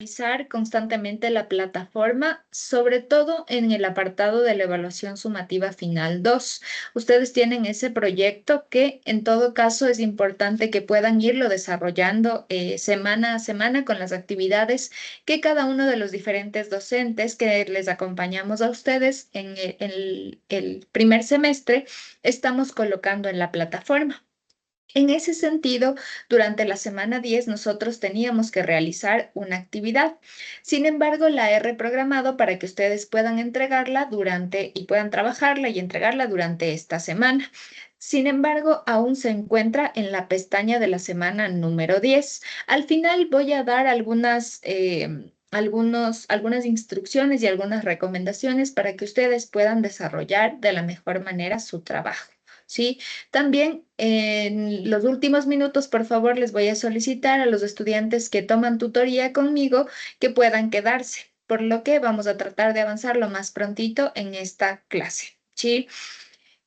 revisar constantemente la plataforma, sobre todo en el apartado de la evaluación sumativa final 2. Ustedes tienen ese proyecto que en todo caso es importante que puedan irlo desarrollando semana a semana con las actividades que cada uno de los diferentes docentes que les acompañamos a ustedes en el primer semestre estamos colocando en la plataforma. En ese sentido, durante la semana 10 nosotros teníamos que realizar una actividad. Sin embargo, la he reprogramado para que ustedes puedan entregarla puedan trabajarla y entregarla durante esta semana. Sin embargo, aún se encuentra en la pestaña de la semana número 10. Al final voy a dar algunas instrucciones y algunas recomendaciones para que ustedes puedan desarrollar de la mejor manera su trabajo. ¿Sí? También en los últimos minutos, por favor, les voy a solicitar a los estudiantes que toman tutoría conmigo que puedan quedarse, por lo que vamos a tratar de avanzar lo más prontito en esta clase, ¿sí?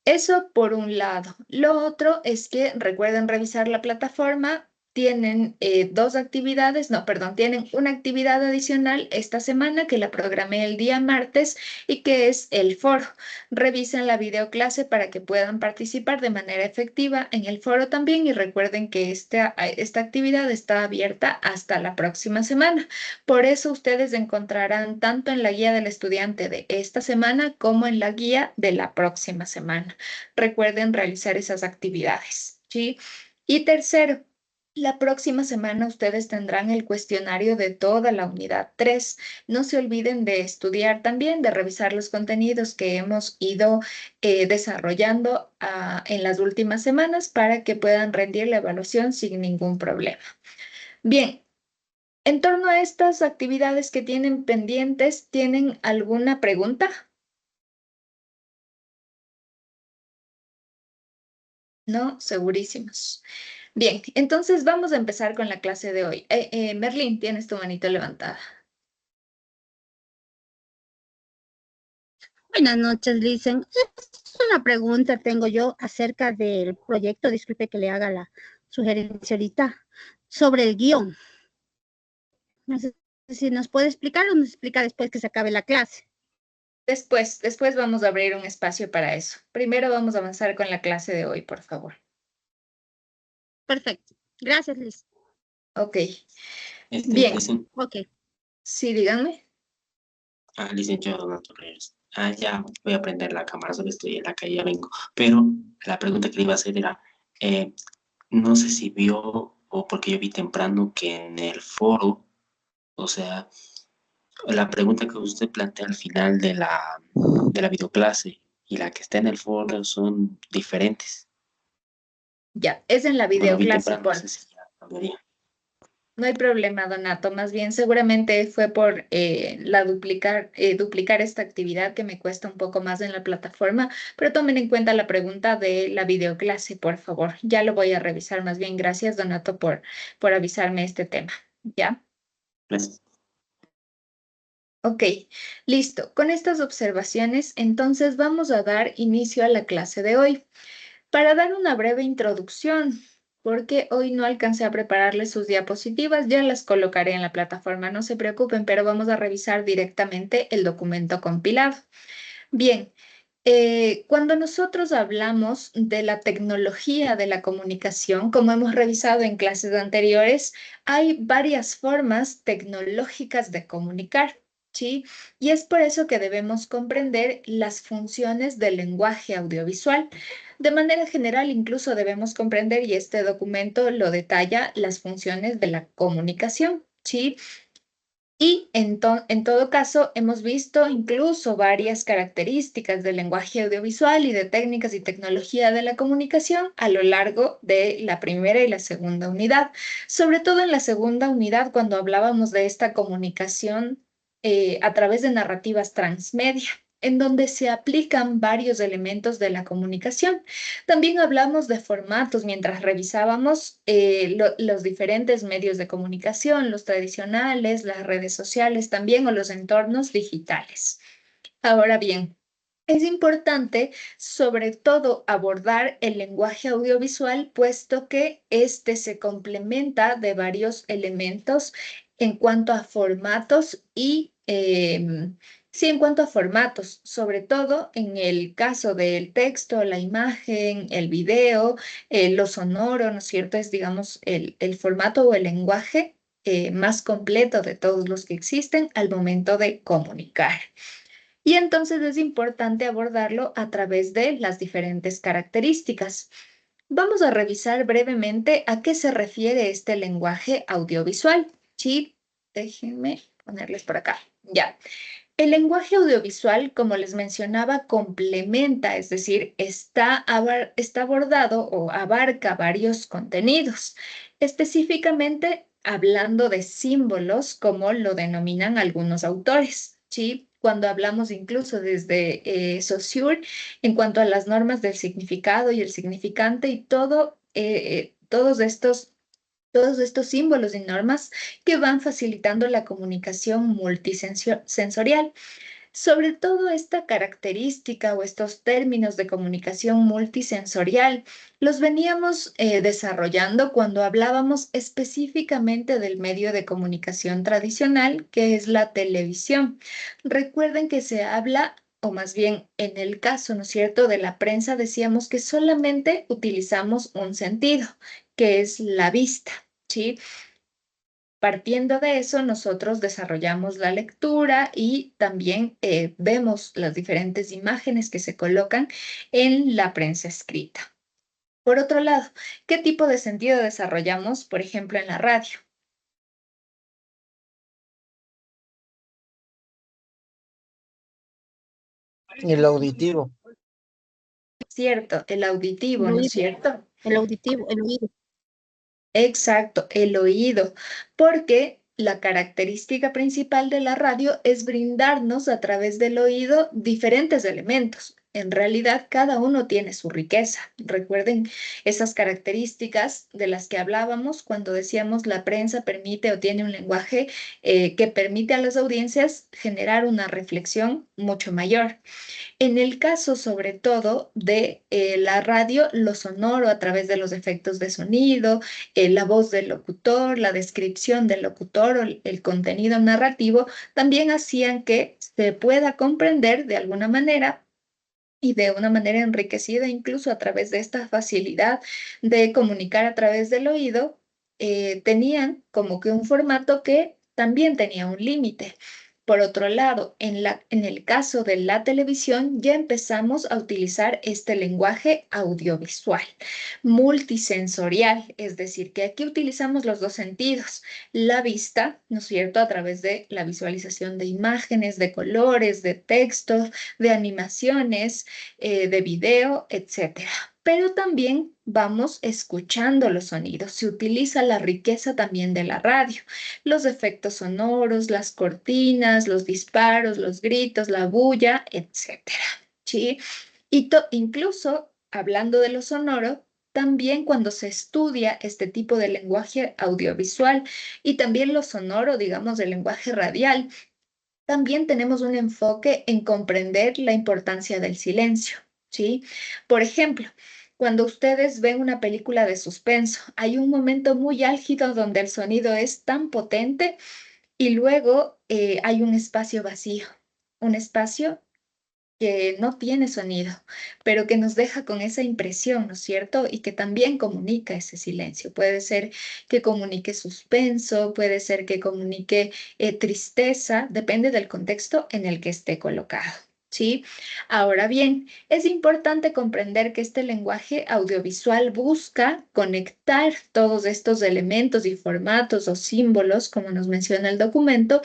Eso por un lado. Lo otro es que recuerden revisar la plataforma. Tienen dos actividades, no, perdón, tienen una actividad adicional esta semana que la programé el día martes y que es el foro. Revisen la videoclase para que puedan participar de manera efectiva en el foro también y recuerden que esta actividad está abierta hasta la próxima semana. Por eso ustedes encontrarán tanto en la guía del estudiante de esta semana como en la guía de la próxima semana. Recuerden realizar esas actividades, ¿sí? Y tercero, la próxima semana ustedes tendrán el cuestionario de toda la unidad 3. No se olviden de estudiar también, de revisar los contenidos que hemos ido desarrollando en las últimas semanas para que puedan rendir la evaluación sin ningún problema. Bien, en torno a estas actividades que tienen pendientes, ¿tienen alguna pregunta? No, segurísimos. Bien, entonces vamos a empezar con la clase de hoy. Merlín, tienes tu manito levantada. Buenas noches, Licen. Es una pregunta tengo yo acerca del proyecto, disculpe que le haga la sugerencia ahorita, sobre el guión. No sé si nos puede explicar o nos explica después que se acabe la clase. Después vamos a abrir un espacio para eso. Primero vamos a avanzar con la clase de hoy, por favor. Perfecto. Gracias, Liz. Ok. Bien. Licen, Ok. Sí, díganme. licenciado Donato Reyes. Ya voy a prender la cámara, solo estoy en la calle, ya vengo. Pero la pregunta que le iba a hacer era, eh, no sé si vio o porque yo vi temprano que en el foro, o sea, la pregunta que usted plantea al final de la videoclase y la que está en el foro son diferentes. Ya, es en la No lo vi videoclase, temprano, no por. sé si ya cambiaría. No hay problema, Donato. Más bien, seguramente fue por duplicar esta actividad que me cuesta un poco más en la plataforma, pero tomen en cuenta la pregunta de la videoclase, por favor. Ya lo voy a revisar. Más bien, gracias, Donato, por avisarme este tema. ¿Ya? Gracias. Ok, listo. Con estas observaciones, entonces vamos a dar inicio a la clase de hoy. Para dar una breve introducción, porque hoy no alcancé a prepararles sus diapositivas, ya las colocaré en la plataforma, no se preocupen, pero vamos a revisar directamente el documento compilado. Bien, cuando nosotros hablamos de la tecnología de la comunicación, como hemos revisado en clases anteriores, hay varias formas tecnológicas de comunicar. ¿Sí? Y es por eso que debemos comprender las funciones del lenguaje audiovisual. De manera general, incluso debemos comprender, y este documento lo detalla, las funciones de la comunicación. ¿Sí? Y en todo caso, hemos visto incluso varias características del lenguaje audiovisual y de técnicas y tecnología de la comunicación a lo largo de la primera y la segunda unidad. Sobre todo en la segunda unidad, cuando hablábamos de esta comunicación a través de narrativas transmedia, en donde se aplican varios elementos de la comunicación. También hablamos de formatos mientras revisábamos los diferentes medios de comunicación, los tradicionales, las redes sociales también o los entornos digitales. Ahora bien, Es importante, sobre todo, abordar el lenguaje audiovisual, puesto que este se complementa de varios elementos en cuanto a formatos y, sí, en cuanto a formatos, sobre todo en el caso del texto, la imagen, el video, lo sonoro, ¿no es cierto? Es, digamos, el formato o el lenguaje más completo de todos los que existen al momento de comunicar. Y entonces es importante abordarlo a través de las diferentes características. Vamos a revisar brevemente a qué se refiere este lenguaje audiovisual. Sí, déjenme ponerles por acá. Ya. El lenguaje audiovisual, como les mencionaba, complementa, es decir, está abordado o abarca varios contenidos, específicamente hablando de símbolos, como lo denominan algunos autores, ¿sí? Cuando hablamos incluso desde Saussure, en cuanto a las normas del significado y el significante y todos estos símbolos y normas que van facilitando la comunicación multisensorial. Sobre todo esta característica o estos términos de comunicación multisensorial los veníamos desarrollando cuando hablábamos específicamente del medio de comunicación tradicional, que es la televisión. Recuerden que se habla, o más bien en el caso, ¿no es cierto?, de la prensa, decíamos que solamente utilizamos un sentido, que es la vista, ¿sí? Partiendo de eso, nosotros desarrollamos la lectura y también vemos las diferentes imágenes que se colocan en la prensa escrita. Por otro lado, ¿qué tipo de sentido desarrollamos, por ejemplo, en la radio? El auditivo. Cierto, el auditivo, El ¿no es oído, cierto? el auditivo, el oído. Exacto, el oído, porque la característica principal de la radio es brindarnos a través del oído diferentes elementos. En realidad, cada uno tiene su riqueza. Recuerden esas características de las que hablábamos cuando decíamos la prensa permite o tiene un lenguaje que permite a las audiencias generar una reflexión mucho mayor. En el caso, sobre todo, de la radio, lo sonoro a través de los efectos de sonido, la voz del locutor, la descripción del locutor o el contenido narrativo, también hacían que se pueda comprender de alguna manera y de una manera enriquecida, incluso a través de esta facilidad de comunicar a través del oído, tenían como que un formato que también tenía un límite. Por otro lado, en el caso de la televisión, ya empezamos a utilizar este lenguaje audiovisual, multisensorial, es decir, que aquí utilizamos los dos sentidos, la vista, ¿no es cierto?, a través de la visualización de imágenes, de colores, de textos, de animaciones, de video, etcétera. Pero también vamos escuchando los sonidos. Se utiliza la riqueza también de la radio, los efectos sonoros, las cortinas, los disparos, los gritos, la bulla, etcétera. ¿Sí? Y incluso hablando de lo sonoro, también cuando se estudia este tipo de lenguaje audiovisual y también lo sonoro, digamos, del lenguaje radial, también tenemos un enfoque en comprender la importancia del silencio, ¿sí? Por ejemplo, cuando ustedes ven una película de suspenso, hay un momento muy álgido donde el sonido es tan potente y luego hay un espacio vacío, un espacio que no tiene sonido, pero que nos deja con esa impresión, ¿no es cierto? Y que también comunica ese silencio. Puede ser que comunique suspenso, puede ser que comunique tristeza, depende del contexto en el que esté colocado. ¿Sí? Ahora bien, es importante comprender que este lenguaje audiovisual busca conectar todos estos elementos y formatos o símbolos, como nos menciona el documento,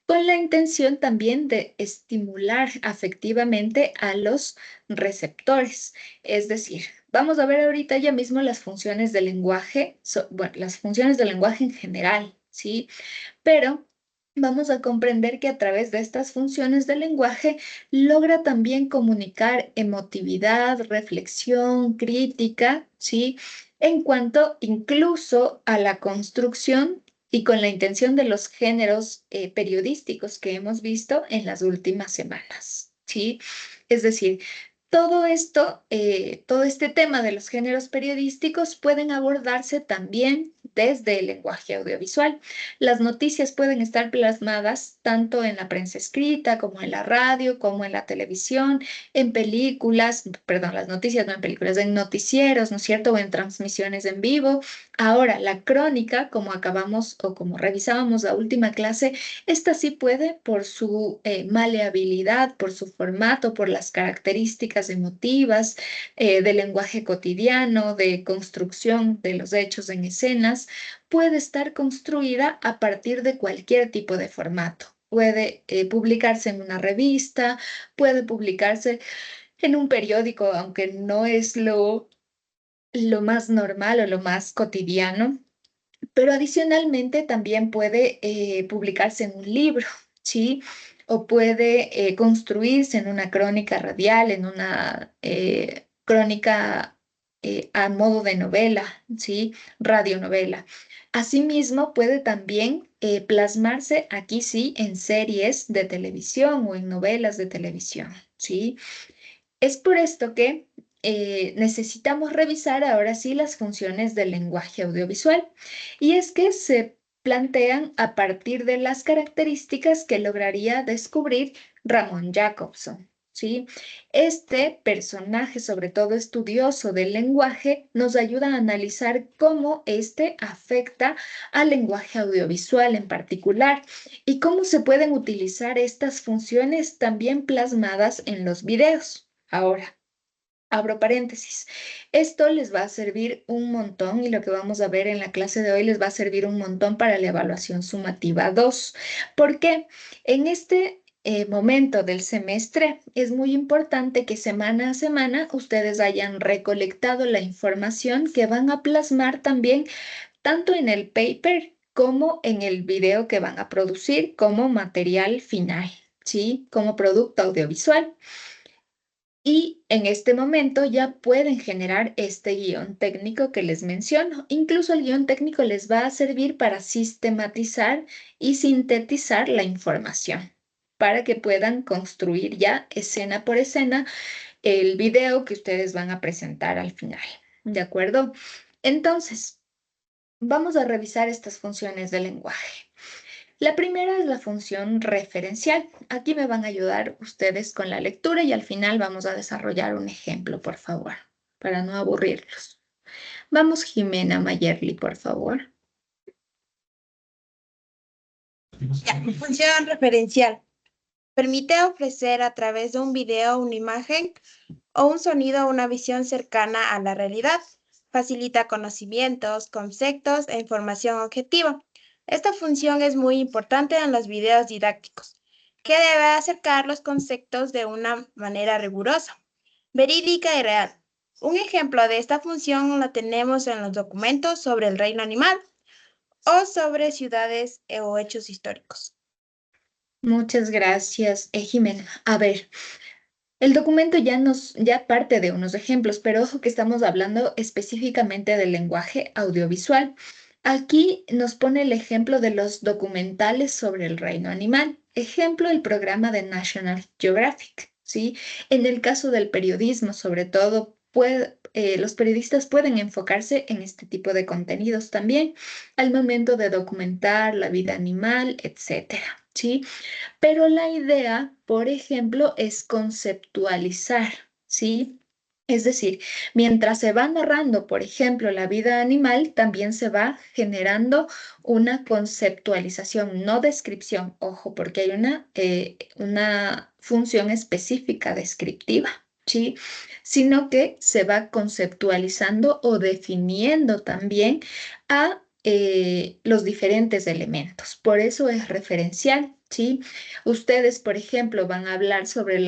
con la intención también de estimular afectivamente a los receptores. Es decir, vamos a ver ahorita ya mismo las funciones del lenguaje, bueno, las funciones del lenguaje en general, ¿sí? Pero vamos a comprender que a través de estas funciones del lenguaje logra también comunicar emotividad, reflexión, crítica, ¿sí? En cuanto incluso a la construcción y con la intención de los géneros periodísticos que hemos visto en las últimas semanas, ¿sí? Es decir, todo esto, todo este tema de los géneros periodísticos pueden abordarse también desde el lenguaje audiovisual. Las noticias pueden estar plasmadas tanto en la prensa escrita como en la radio, como en la televisión, en películas, perdón, las noticias no en películas, en noticieros, ¿no es cierto? O en transmisiones en vivo. Ahora, la crónica, como acabamos o como revisábamos la última clase, esta sí puede por su maleabilidad, por su formato, por las características emotivas, de lenguaje cotidiano, de construcción de los hechos en escenas, puede estar construida a partir de cualquier tipo de formato. Puede publicarse en una revista, puede publicarse en un periódico, aunque no es lo más normal o lo más cotidiano, pero adicionalmente también puede publicarse en un libro, ¿sí? O puede construirse en una crónica radial, en una crónica a modo de novela, ¿sí? Radionovela. Asimismo, puede también plasmarse aquí sí en series de televisión o en novelas de televisión, ¿sí? Es por esto que necesitamos revisar ahora sí las funciones del lenguaje audiovisual. Y es que se plantean a partir de las características que lograría descubrir Ramón Jacobson. ¿Sí? Este personaje, sobre todo estudioso del lenguaje, nos ayuda a analizar cómo este afecta al lenguaje audiovisual en particular y cómo se pueden utilizar estas funciones también plasmadas en los videos. Ahora, abro paréntesis. Esto les va a servir un montón y lo que vamos a ver en la clase de hoy les va a servir un montón para la evaluación sumativa 2. ¿Por qué? En este momento del semestre es muy importante que semana a semana ustedes hayan recolectado la información que van a plasmar también tanto en el paper como en el video que van a producir como material final, ¿sí? Como producto audiovisual. Y en este momento ya pueden generar este guión técnico que les menciono. Incluso el guión técnico les va a servir para sistematizar y sintetizar la información, para que puedan construir ya escena por escena el video que ustedes van a presentar al final. ¿De acuerdo? Entonces, vamos a revisar estas funciones del lenguaje. La primera es la función referencial. Aquí me van a ayudar ustedes con la lectura y al final vamos a desarrollar un ejemplo, por favor, para no aburrirlos. Vamos, Jimena Mayerly, por favor. Ya, función referencial. Permite ofrecer a través de un video, una imagen o un sonido una visión cercana a la realidad. Facilita conocimientos, conceptos e información objetiva. Esta función es muy importante en los videos didácticos, que debe acercar los conceptos de una manera rigurosa, verídica y real. Un ejemplo de esta función la tenemos en los documentos sobre el reino animal o sobre ciudades o hechos históricos. Muchas gracias, Jimena. A ver, el documento ya parte de unos ejemplos, pero ojo que estamos hablando específicamente del lenguaje audiovisual. Aquí nos pone el ejemplo de los documentales sobre el reino animal. Ejemplo, el programa de National Geographic, ¿sí? En el caso del periodismo, sobre todo, los periodistas pueden enfocarse en este tipo de contenidos también al momento de documentar la vida animal, etcétera, ¿sí? Pero la idea, por ejemplo, es conceptualizar, ¿sí? Es decir, mientras se va narrando, por ejemplo, la vida animal, también se va generando una conceptualización, no descripción, ojo, porque hay una función específica descriptiva, ¿sí? Sino que se va conceptualizando o definiendo también a los diferentes elementos. Por eso es referencial, ¿sí? Ustedes, por ejemplo, van a hablar sobre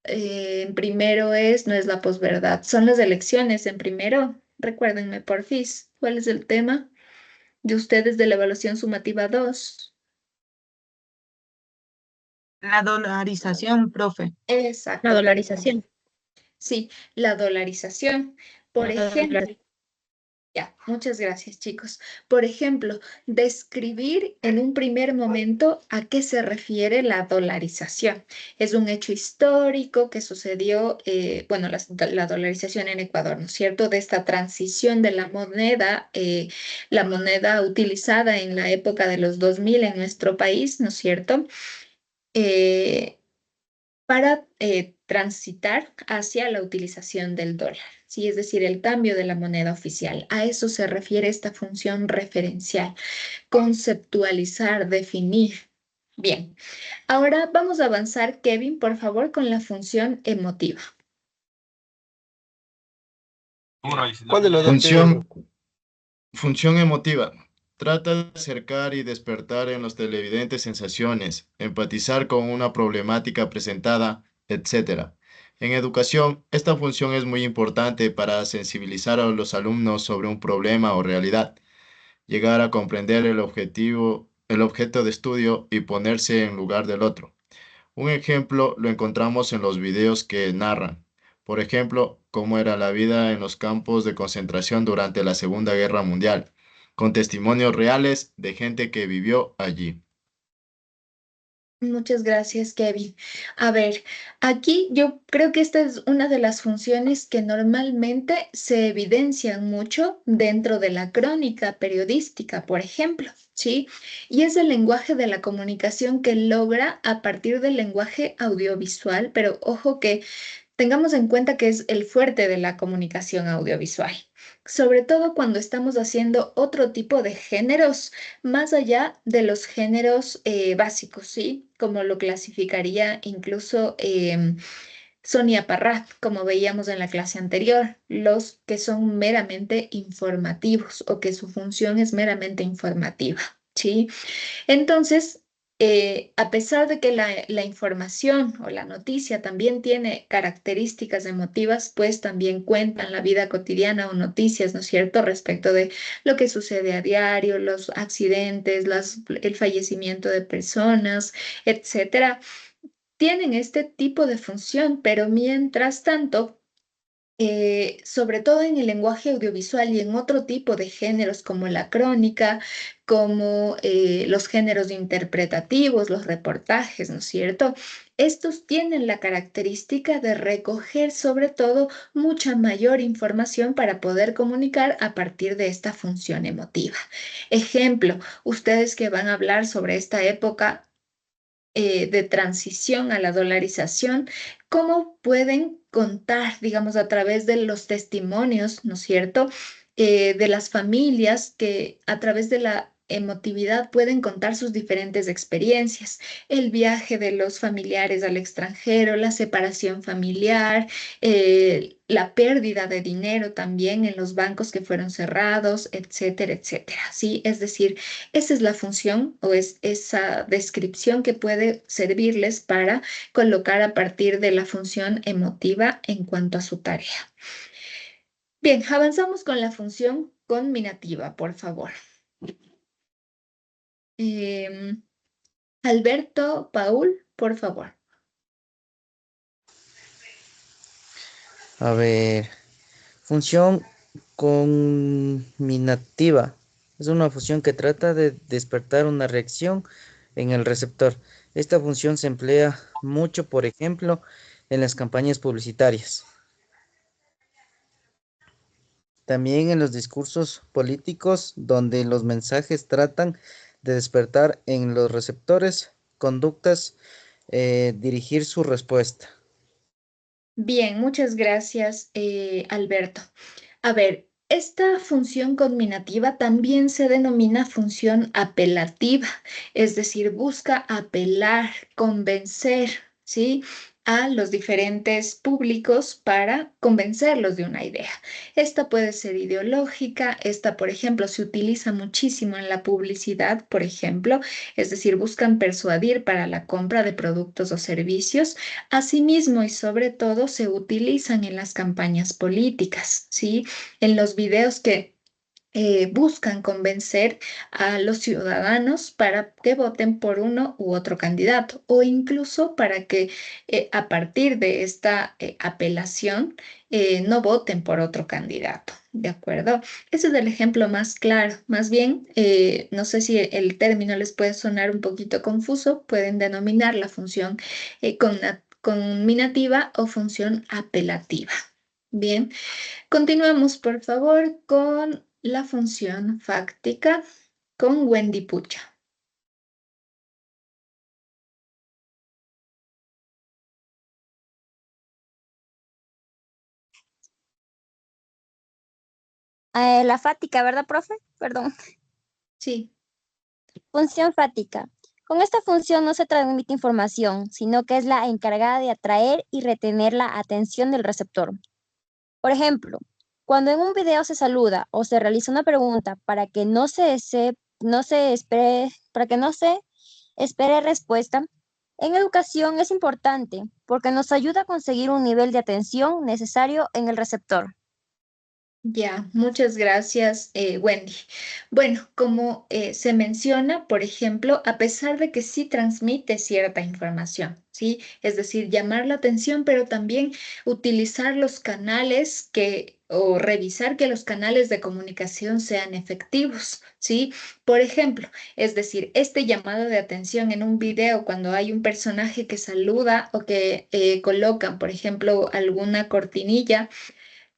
en primero no es la posverdad, son las elecciones en primero. Recuérdenme, porfis, ¿cuál es el tema de ustedes de la evaluación sumativa 2? La dolarización, profe. Exacto. La dolarización. Sí, la dolarización. Por ejemplo, Ya, muchas gracias, chicos. Por ejemplo, describir en un primer momento a qué se refiere la dolarización. Es un hecho histórico que sucedió, bueno, la dolarización en Ecuador, ¿no es cierto? De esta transición de la moneda utilizada en la época de los 2000 en nuestro país, ¿no es cierto? Eh, para transitar hacia la utilización del dólar, ¿sí? Es decir, el cambio de la moneda oficial. A eso se refiere esta función referencial, conceptualizar, definir. Bien, ahora vamos a avanzar, Kevin, por favor, con la función emotiva. ¿Cuál de los dos, Función, Pedro? función emotiva. Trata de acercar y despertar en los televidentes sensaciones, empatizar con una problemática presentada, etc. En educación, esta función es muy importante para sensibilizar a los alumnos sobre un problema o realidad, llegar a comprender el objeto de estudio y ponerse en lugar del otro. Un ejemplo lo encontramos en los videos que narran, por ejemplo, cómo era la vida en los campos de concentración durante la Segunda Guerra Mundial, con testimonios reales de gente que vivió allí. Muchas gracias, Kevin. A ver, aquí yo creo que esta es una de las funciones que normalmente se evidencian mucho dentro de la crónica periodística, por ejemplo, ¿sí? Y es el lenguaje de la comunicación que logra a partir del lenguaje audiovisual, pero ojo que tengamos en cuenta que es el fuerte de la comunicación audiovisual, sobre todo cuando estamos haciendo otro tipo de géneros, más allá de los géneros básicos, ¿sí? Como lo clasificaría incluso Sonia Parrat, como veíamos en la clase anterior, los que son meramente informativos o que su función es meramente informativa, ¿sí? Entonces, a pesar de que la información o la noticia también tiene características emotivas, pues también cuentan la vida cotidiana o noticias, ¿no es cierto?, respecto de lo que sucede a diario, los accidentes, el fallecimiento de personas, etcétera. Tienen este tipo de función, pero mientras tanto, sobre todo en el lenguaje audiovisual y en otro tipo de géneros como la crónica, como los géneros interpretativos, los reportajes, ¿no es cierto? Estos tienen la característica de recoger sobre todo mucha mayor información para poder comunicar a partir de esta función emotiva. Ejemplo, ustedes que van a hablar sobre esta época de transición a la dolarización, cómo pueden contar, digamos, a través de los testimonios, ¿no es cierto?, de las familias que a través de la emotividad pueden contar sus diferentes experiencias, el viaje de los familiares al extranjero, la separación familiar, la pérdida de dinero también en los bancos que fueron cerrados, etcétera, etcétera. ¿Sí? Es decir, esa es la función o es esa descripción que puede servirles para colocar a partir de la función emotiva en cuanto a su tarea. Bien, avanzamos con la función conminativa, por favor. Alberto, Paul, por favor. A ver, función conminativa. Es una función que trata de despertar una reacción en el receptor. Esta función se emplea mucho, por ejemplo, en las campañas publicitarias. También en los discursos políticos, donde los mensajes tratan de despertar en los receptores conductas, dirigir su respuesta. Bien, muchas gracias, Alberto. A ver, esta función conminativa también se denomina función apelativa, es decir, busca apelar, convencer, ¿sí?, a los diferentes públicos para convencerlos de una idea. Esta puede ser ideológica, esta, por ejemplo, se utiliza muchísimo en la publicidad, por ejemplo, es decir, buscan persuadir para la compra de productos o servicios. Asimismo y sobre todo se utilizan en las campañas políticas, ¿sí? En los videos que buscan convencer a los ciudadanos para que voten por uno u otro candidato o incluso para que a partir de esta apelación no voten por otro candidato, ¿de acuerdo? Ese es el ejemplo más claro. Más bien, no sé si el término les puede sonar un poquito confuso, pueden denominar la función conminativa o función apelativa. Bien, continuamos por favor con la función fáctica con Wendy Pucha. La fática, ¿verdad, profe? Perdón. Sí. Función fática. Con esta función no se transmite información, sino que es la encargada de atraer y retener la atención del receptor. Por ejemplo, cuando en un video se saluda o se realiza una pregunta para que no se espere respuesta, en educación es importante porque nos ayuda a conseguir un nivel de atención necesario en el receptor. Ya, muchas gracias, Wendy. Bueno, como se menciona, por ejemplo, a pesar de que sí transmite cierta información, ¿sí? Es decir, llamar la atención, pero también utilizar los canales o revisar que los canales de comunicación sean efectivos, ¿sí? Por ejemplo, es decir, este llamado de atención en un video cuando hay un personaje que saluda o que colocan, por ejemplo, alguna cortinilla.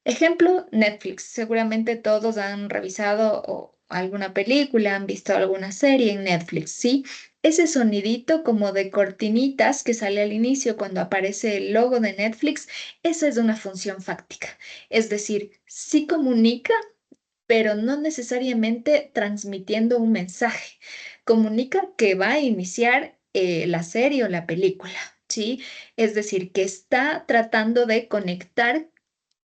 Ejemplo, Netflix. Seguramente todos han revisado alguna película, han visto alguna serie en Netflix, ¿sí? Ese sonidito como de cortinitas que sale al inicio cuando aparece el logo de Netflix, esa es una función fáctica. Es decir, sí comunica, pero no necesariamente transmitiendo un mensaje. Comunica que va a iniciar la serie o la película, ¿sí? Es decir, que está tratando de conectar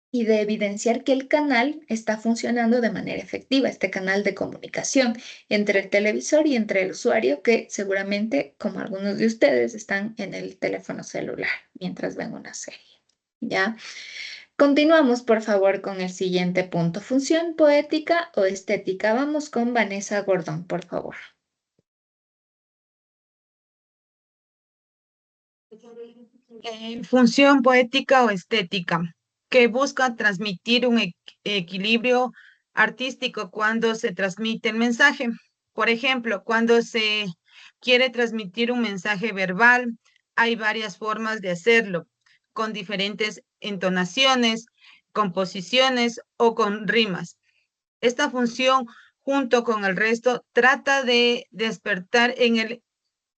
y de evidenciar que el canal está funcionando de manera efectiva, este canal de comunicación entre el televisor y entre el usuario que seguramente, como algunos de ustedes, están en el teléfono celular mientras ven una serie. ¿Ya? Continuamos, por favor, con el siguiente punto. Función poética o estética. Vamos con Vanessa Gordón, por favor. Función poética o estética, que busca transmitir un equilibrio artístico cuando se transmite el mensaje. Por ejemplo, cuando se quiere transmitir un mensaje verbal, hay varias formas de hacerlo, con diferentes entonaciones, composiciones o con rimas. Esta función, junto con el resto, trata de despertar en el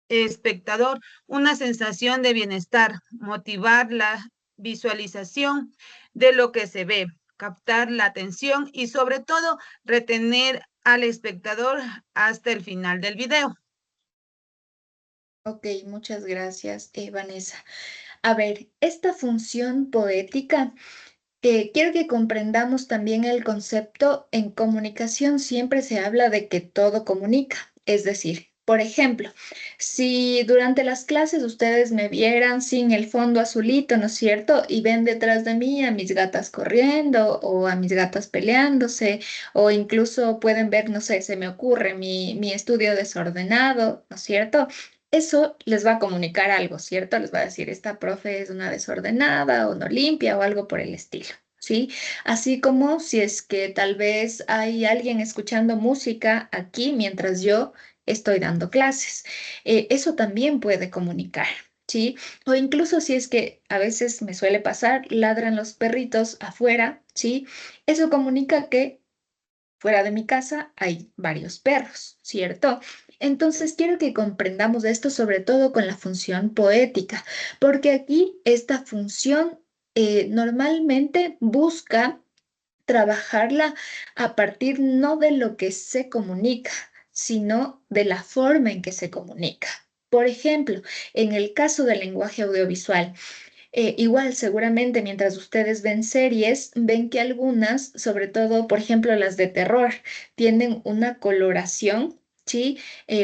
espectador una sensación de bienestar, motivar la visualización de lo que se ve, captar la atención y sobre todo retener al espectador hasta el final del video. Ok, muchas gracias, Vanessa. A ver, esta función poética, quiero que comprendamos también el concepto. En comunicación siempre se habla de que todo comunica. Es decir, por ejemplo, si durante las clases ustedes me vieran sin el fondo azulito, ¿no es cierto? Y ven detrás de mí a mis gatas corriendo o a mis gatas peleándose, o incluso pueden ver, no sé, se me ocurre mi estudio desordenado, ¿no es cierto? Eso les va a comunicar algo, ¿cierto? Les va a decir, esta profe es una desordenada o no limpia o algo por el estilo, ¿sí? Así como si es que tal vez hay alguien escuchando música aquí mientras yo estoy dando clases. Eso también puede comunicar, ¿sí? O incluso si es que a veces me suele pasar, ladran los perritos afuera, ¿sí? Eso comunica que fuera de mi casa hay varios perros, ¿cierto? Entonces quiero que comprendamos esto sobre todo con la función poética, porque aquí esta función normalmente busca trabajarla a partir no de lo que se comunica, sino de la forma en que se comunica. Por ejemplo, en el caso del lenguaje audiovisual, igual, seguramente mientras ustedes ven series, ven que algunas, sobre todo, por ejemplo, las de terror, tienen una coloración, ¿sí?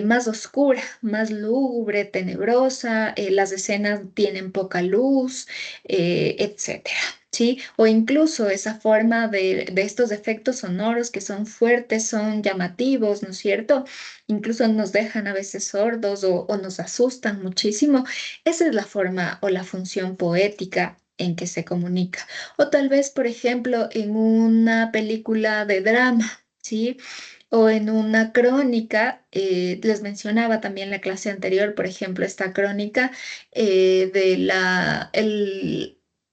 Más oscura, más lúgubre, tenebrosa, las escenas tienen poca luz, etcétera. ¿Sí? O incluso esa forma de estos efectos sonoros que son fuertes, son llamativos, ¿no es cierto? Incluso nos dejan a veces sordos o nos asustan muchísimo. Esa es la forma o la función poética en que se comunica. O tal vez, por ejemplo, en una película de drama, ¿sí? O en una crónica, les mencionaba también la clase anterior, por ejemplo, esta crónica de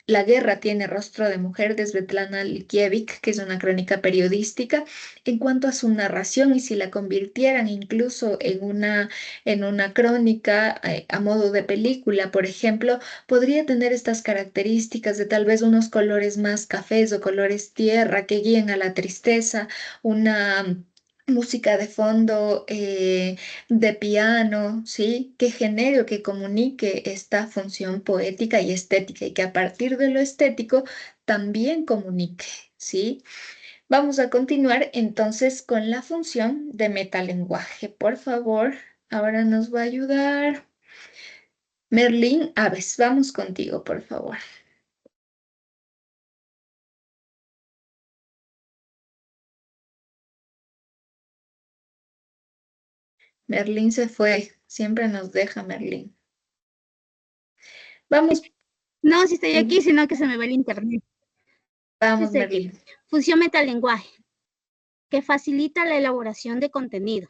la guerra tiene rostro de mujer de Svetlana Alexievich, que es una crónica periodística, en cuanto a su narración y si la convirtieran incluso en una crónica a modo de película, por ejemplo, podría tener estas características de tal vez unos colores más cafés o colores tierra que guíen a la tristeza, una música de fondo de piano, ¿sí? Que genere o que comunique esta función poética y estética y que a partir de lo estético también comunique, ¿sí? Vamos a continuar entonces con la función de metalenguaje. Por favor, ahora nos va a ayudar Merlín Aves. Vamos contigo, por favor. Merlín se fue. Siempre nos deja Merlín. Vamos, No, si estoy aquí, sino que se me va el internet. vamos, Dice, Merlín. función metalenguaje, que facilita la elaboración de contenido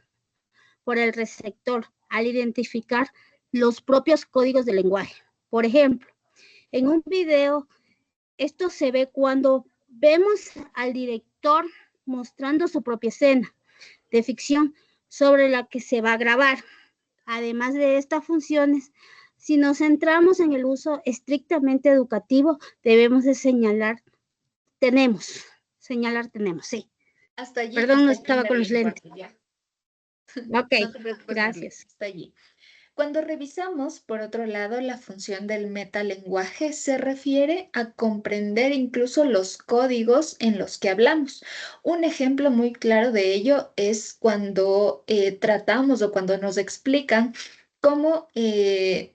por el receptor al identificar los propios códigos del lenguaje. Por ejemplo, en un video, esto se ve cuando vemos al director mostrando su propia escena de ficción sobre la que se va a grabar. Además de estas funciones, si nos centramos en el uso estrictamente educativo, debemos de señalar tenemos, sí. Hasta allí. Perdón, no hasta allí, estaba con los Merlín, lentes. porque ya. Ok, No te preocupes, Merlín, gracias. está allí. Cuando revisamos, por otro lado, la función del metalenguaje se refiere a comprender incluso los códigos en los que hablamos. Un ejemplo muy claro de ello es cuando tratamos o cuando nos explican cómo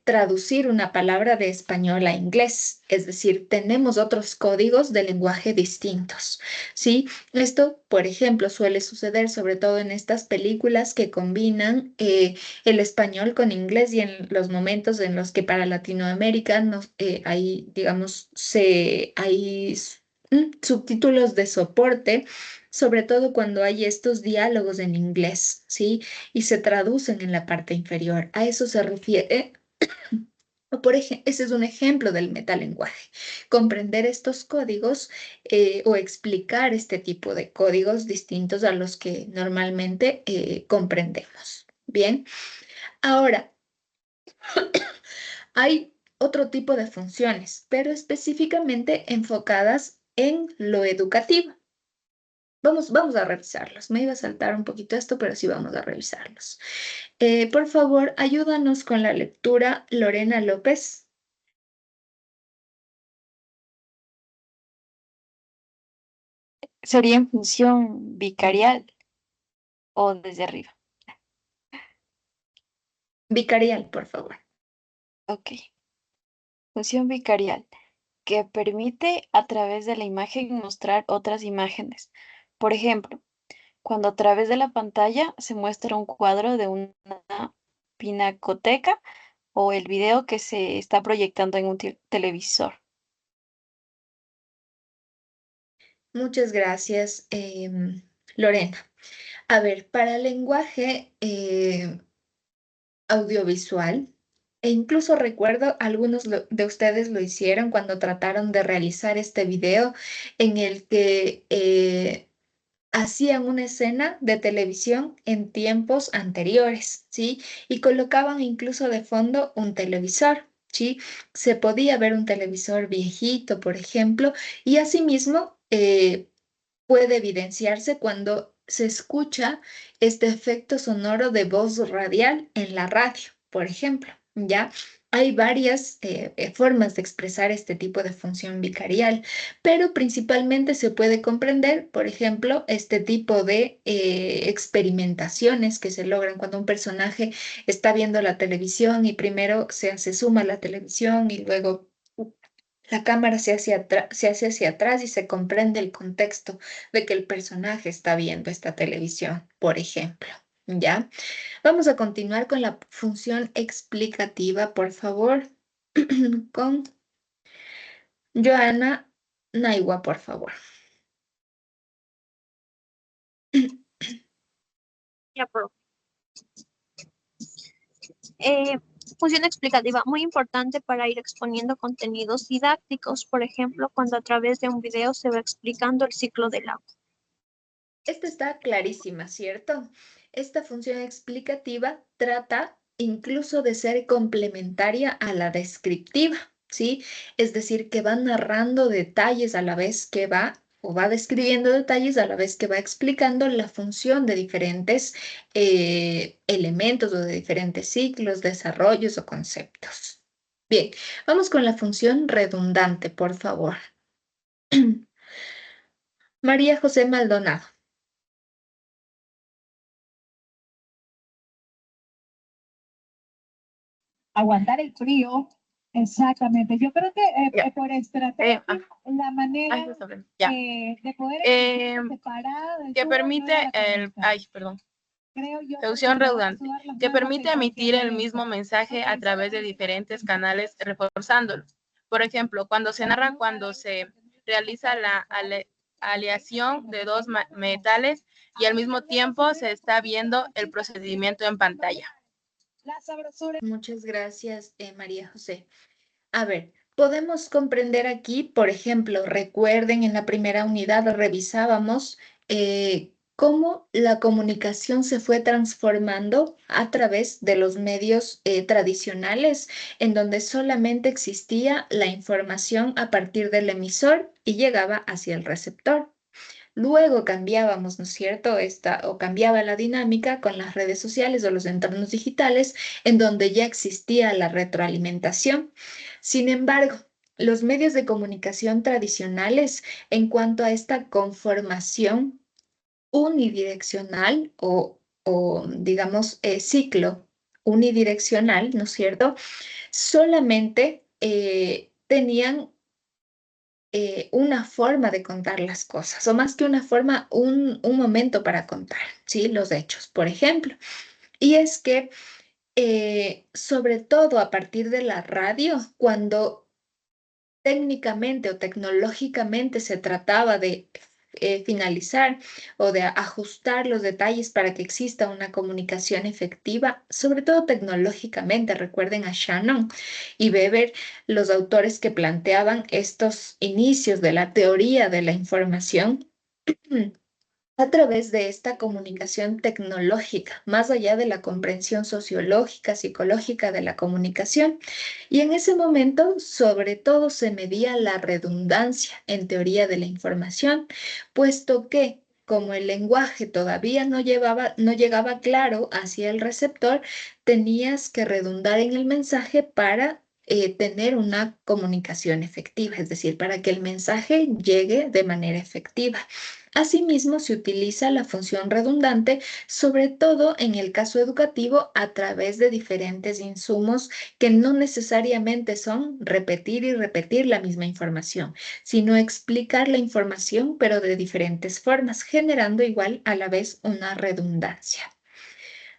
traducir una palabra de español a inglés. Es decir, tenemos otros códigos de lenguaje distintos, ¿sí? Esto, por ejemplo, suele suceder sobre todo en estas películas que combinan el español con inglés y en los momentos en los que para Latinoamérica hay, digamos, subtítulos de soporte, sobre todo cuando hay estos diálogos en inglés, ¿sí? Y se traducen en la parte inferior. A eso se refiere. Ese es un ejemplo del metalenguaje. Comprender estos códigos o explicar este tipo de códigos distintos a los que normalmente comprendemos. Bien, ahora hay otro tipo de funciones, pero específicamente enfocadas en lo educativo. Vamos a revisarlos. Me iba a saltar un poquito esto, pero sí vamos a revisarlos. Por favor, ayúdanos con la lectura, Lorena López. ¿Sería en función vicarial o desde arriba? Vicarial, por favor. Ok. Función vicarial, que permite a través de la imagen mostrar otras imágenes. Por ejemplo, cuando a través de la pantalla se muestra un cuadro de una pinacoteca o el video que se está proyectando en un televisor. Muchas gracias, Lorena. A ver, para lenguaje audiovisual, e incluso recuerdo algunos de ustedes lo hicieron cuando trataron de realizar este video en el que hacían una escena de televisión en tiempos anteriores, ¿sí? Y colocaban incluso de fondo un televisor, ¿sí? Se podía ver un televisor viejito, por ejemplo, y asimismo puede evidenciarse cuando se escucha este efecto sonoro de voz radial en la radio, por ejemplo, ¿ya? Hay varias formas de expresar este tipo de función vicarial, pero principalmente se puede comprender, por ejemplo, este tipo de experimentaciones que se logran cuando un personaje está viendo la televisión y primero se hace zoom a la televisión y luego la cámara se hace hacia atrás y se comprende el contexto de que el personaje está viendo esta televisión, por ejemplo. ¿Ya? Vamos a continuar con la función explicativa, por favor, con Joana Naiwa, por favor. Ya, profe. Función explicativa, muy importante para ir exponiendo contenidos didácticos, por ejemplo, cuando a través de un video se va explicando el ciclo del agua. Esta está clarísima, ¿cierto? Esta función explicativa trata incluso de ser complementaria a la descriptiva, ¿sí? Es decir, que va narrando detalles a la vez que va o va describiendo detalles a la vez que va explicando la función de diferentes elementos o de diferentes ciclos, desarrollos o conceptos. Bien, vamos con la función redundante, por favor. María José Maldonado. Aguantar el frío. Exactamente. Yo creo que Ya. por estrategia, la manera Ya. de poder separar el Que turno permite era la el, comunicación. perdón, Creo yo traducción que me va a redundante, sudar las que manos permite en emitir cualquier el momento. mismo mensaje a Ok, través de diferentes canales reforzándolo. Por ejemplo, cuando se narra cuando se realiza la aleación de dos metales y al mismo tiempo se está viendo el procedimiento en pantalla. La sabrosura. Muchas gracias, María José. A ver, podemos comprender aquí, por ejemplo, recuerden en la primera unidad revisábamos cómo la comunicación se fue transformando a través de los medios tradicionales, en donde solamente existía la información a partir del emisor y llegaba hacia el receptor. Luego cambiábamos, ¿no es cierto? O cambiaba la dinámica con las redes sociales o los entornos digitales, en donde ya existía la retroalimentación. Sin embargo, los medios de comunicación tradicionales, en cuanto a esta conformación unidireccional o digamos, ciclo unidireccional, ¿no es cierto? Solamente tenían una forma de contar las cosas, o más que una forma, un momento para contar, ¿sí? Los hechos, por ejemplo. Y es que, sobre todo a partir de la radio, cuando técnicamente o tecnológicamente se trataba de finalizar o de ajustar los detalles para que exista una comunicación efectiva, sobre todo tecnológicamente. Recuerden a Shannon y Weber, los autores que planteaban estos inicios de la teoría de la información. A través de esta comunicación tecnológica, más allá de la comprensión sociológica, psicológica de la comunicación. Y en ese momento, sobre todo, se medía la redundancia en teoría de la información, puesto que como el lenguaje todavía no llegaba claro hacia el receptor, tenías que redundar en el mensaje para tener una comunicación efectiva, es decir, para que el mensaje llegue de manera efectiva. Asimismo, se utiliza la función redundante, sobre todo en el caso educativo, a través de diferentes insumos que no necesariamente son repetir y repetir la misma información, sino explicar la información, pero de diferentes formas, generando igual a la vez una redundancia.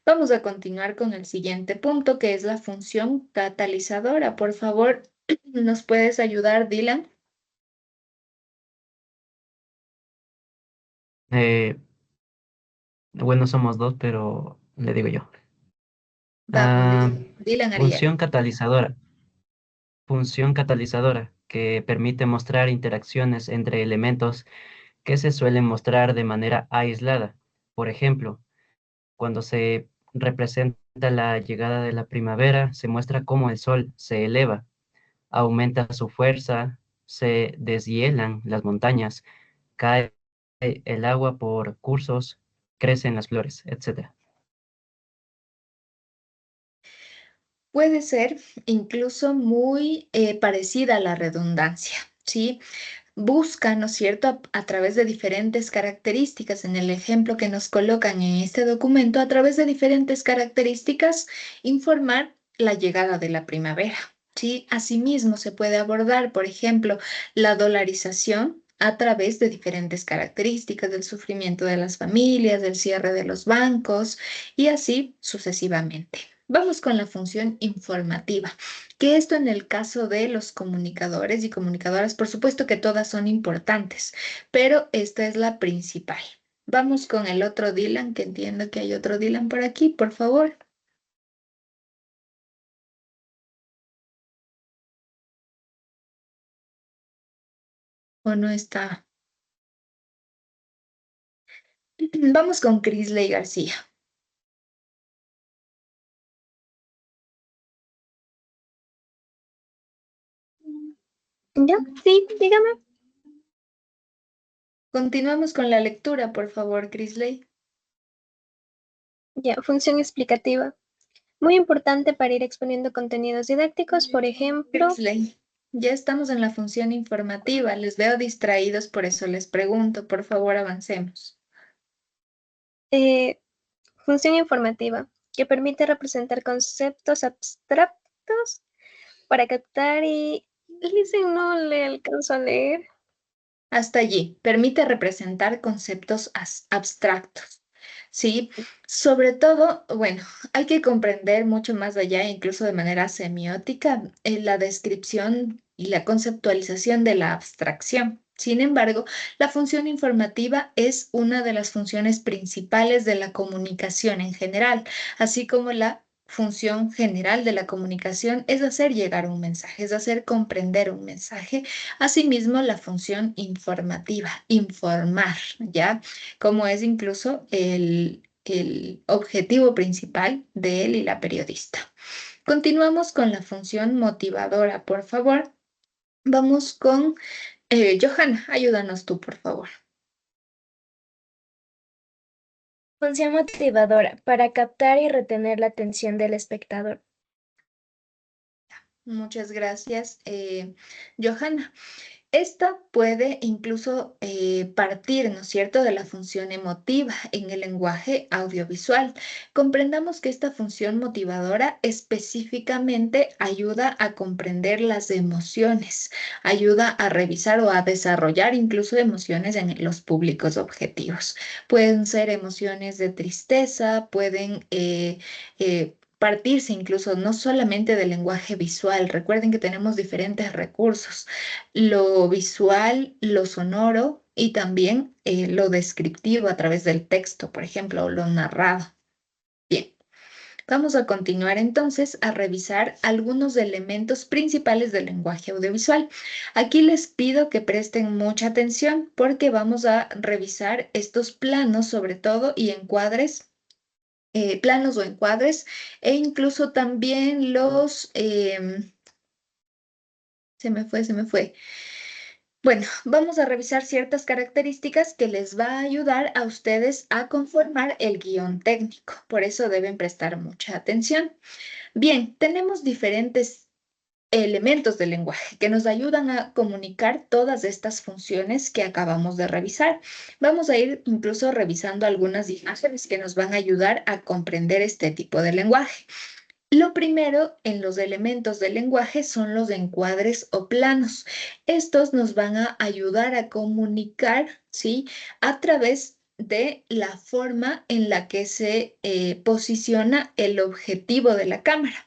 Vamos a continuar con el siguiente punto, que es la función catalizadora. Por favor, ¿nos puedes ayudar, Dylan? Bueno, somos dos, pero le digo yo. Vamos, Dylan Arias. Función catalizadora. Función catalizadora, que permite mostrar interacciones entre elementos que se suelen mostrar de manera aislada. Por ejemplo, cuando se representa la llegada de la primavera, se muestra cómo el sol se eleva, aumenta su fuerza, se deshielan las montañas, cae el agua por cursos, crecen las flores, etc. Puede ser incluso muy parecida a la redundancia, ¿sí? Busca, ¿no es cierto?, a través de diferentes características, en el ejemplo que nos colocan en este documento, a través de diferentes características, informar la llegada de la primavera, ¿sí? Asimismo, se puede abordar, por ejemplo, la dolarización a través de diferentes características del sufrimiento de las familias, del cierre de los bancos y así sucesivamente. Vamos con la función informativa, que esto en el caso de los comunicadores y comunicadoras, por supuesto que todas son importantes, pero esta es la principal. Vamos con el otro Dylan, que entiendo que hay otro Dylan por aquí, por favor. ¿O no está? Vamos con Crisley García. ¿Ya? Sí, dígame. Continuamos con la lectura, por favor, Crisley. Ya, función explicativa. Muy importante para ir exponiendo contenidos didácticos, por ejemplo. Crisley, ya estamos en la función informativa. Les veo distraídos, por eso les pregunto. Por favor, avancemos. Función informativa, que permite representar conceptos abstractos para captar y... Dicen, no le alcanzo a leer. Hasta allí, permite representar conceptos abstractos, ¿sí? Sobre todo, bueno, hay que comprender mucho más allá, incluso de manera semiótica, la descripción y la conceptualización de la abstracción. Sin embargo, la función informativa es una de las funciones principales de la comunicación en general, así como la función general de la comunicación es hacer llegar un mensaje, es hacer comprender un mensaje. Asimismo, la función informativa, informar, ¿ya? Como es incluso el objetivo principal de él y la periodista. Continuamos con la función motivadora, por favor. Vamos con Johanna, ayúdanos tú, por favor. Función motivadora, para captar y retener la atención del espectador. Muchas gracias, Johanna. Esta puede incluso partir, ¿no es cierto?, de la función emotiva en el lenguaje audiovisual. Comprendamos que esta función motivadora específicamente ayuda a comprender las emociones, ayuda a revisar o a desarrollar incluso emociones en los públicos objetivos. Pueden ser emociones de tristeza, pueden partirse incluso no solamente del lenguaje visual. Recuerden que tenemos diferentes recursos, lo visual, lo sonoro y también lo descriptivo a través del texto, por ejemplo, o lo narrado. Bien, vamos a continuar entonces a revisar algunos elementos principales del lenguaje audiovisual. Aquí les pido que presten mucha atención porque vamos a revisar estos planos sobre todo y encuadres. Planos o encuadres e incluso también los... se me fue. Bueno, vamos a revisar ciertas características que les va a ayudar a ustedes a conformar el guión técnico. Por eso deben prestar mucha atención. Bien, tenemos diferentes elementos del lenguaje que nos ayudan a comunicar todas estas funciones que acabamos de revisar. Vamos a ir incluso revisando algunas imágenes que nos van a ayudar a comprender este tipo de lenguaje. Lo primero en los elementos del lenguaje son los encuadres o planos. Estos nos van a ayudar a comunicar, ¿sí?, a través de la forma en la que se posiciona el objetivo de la cámara.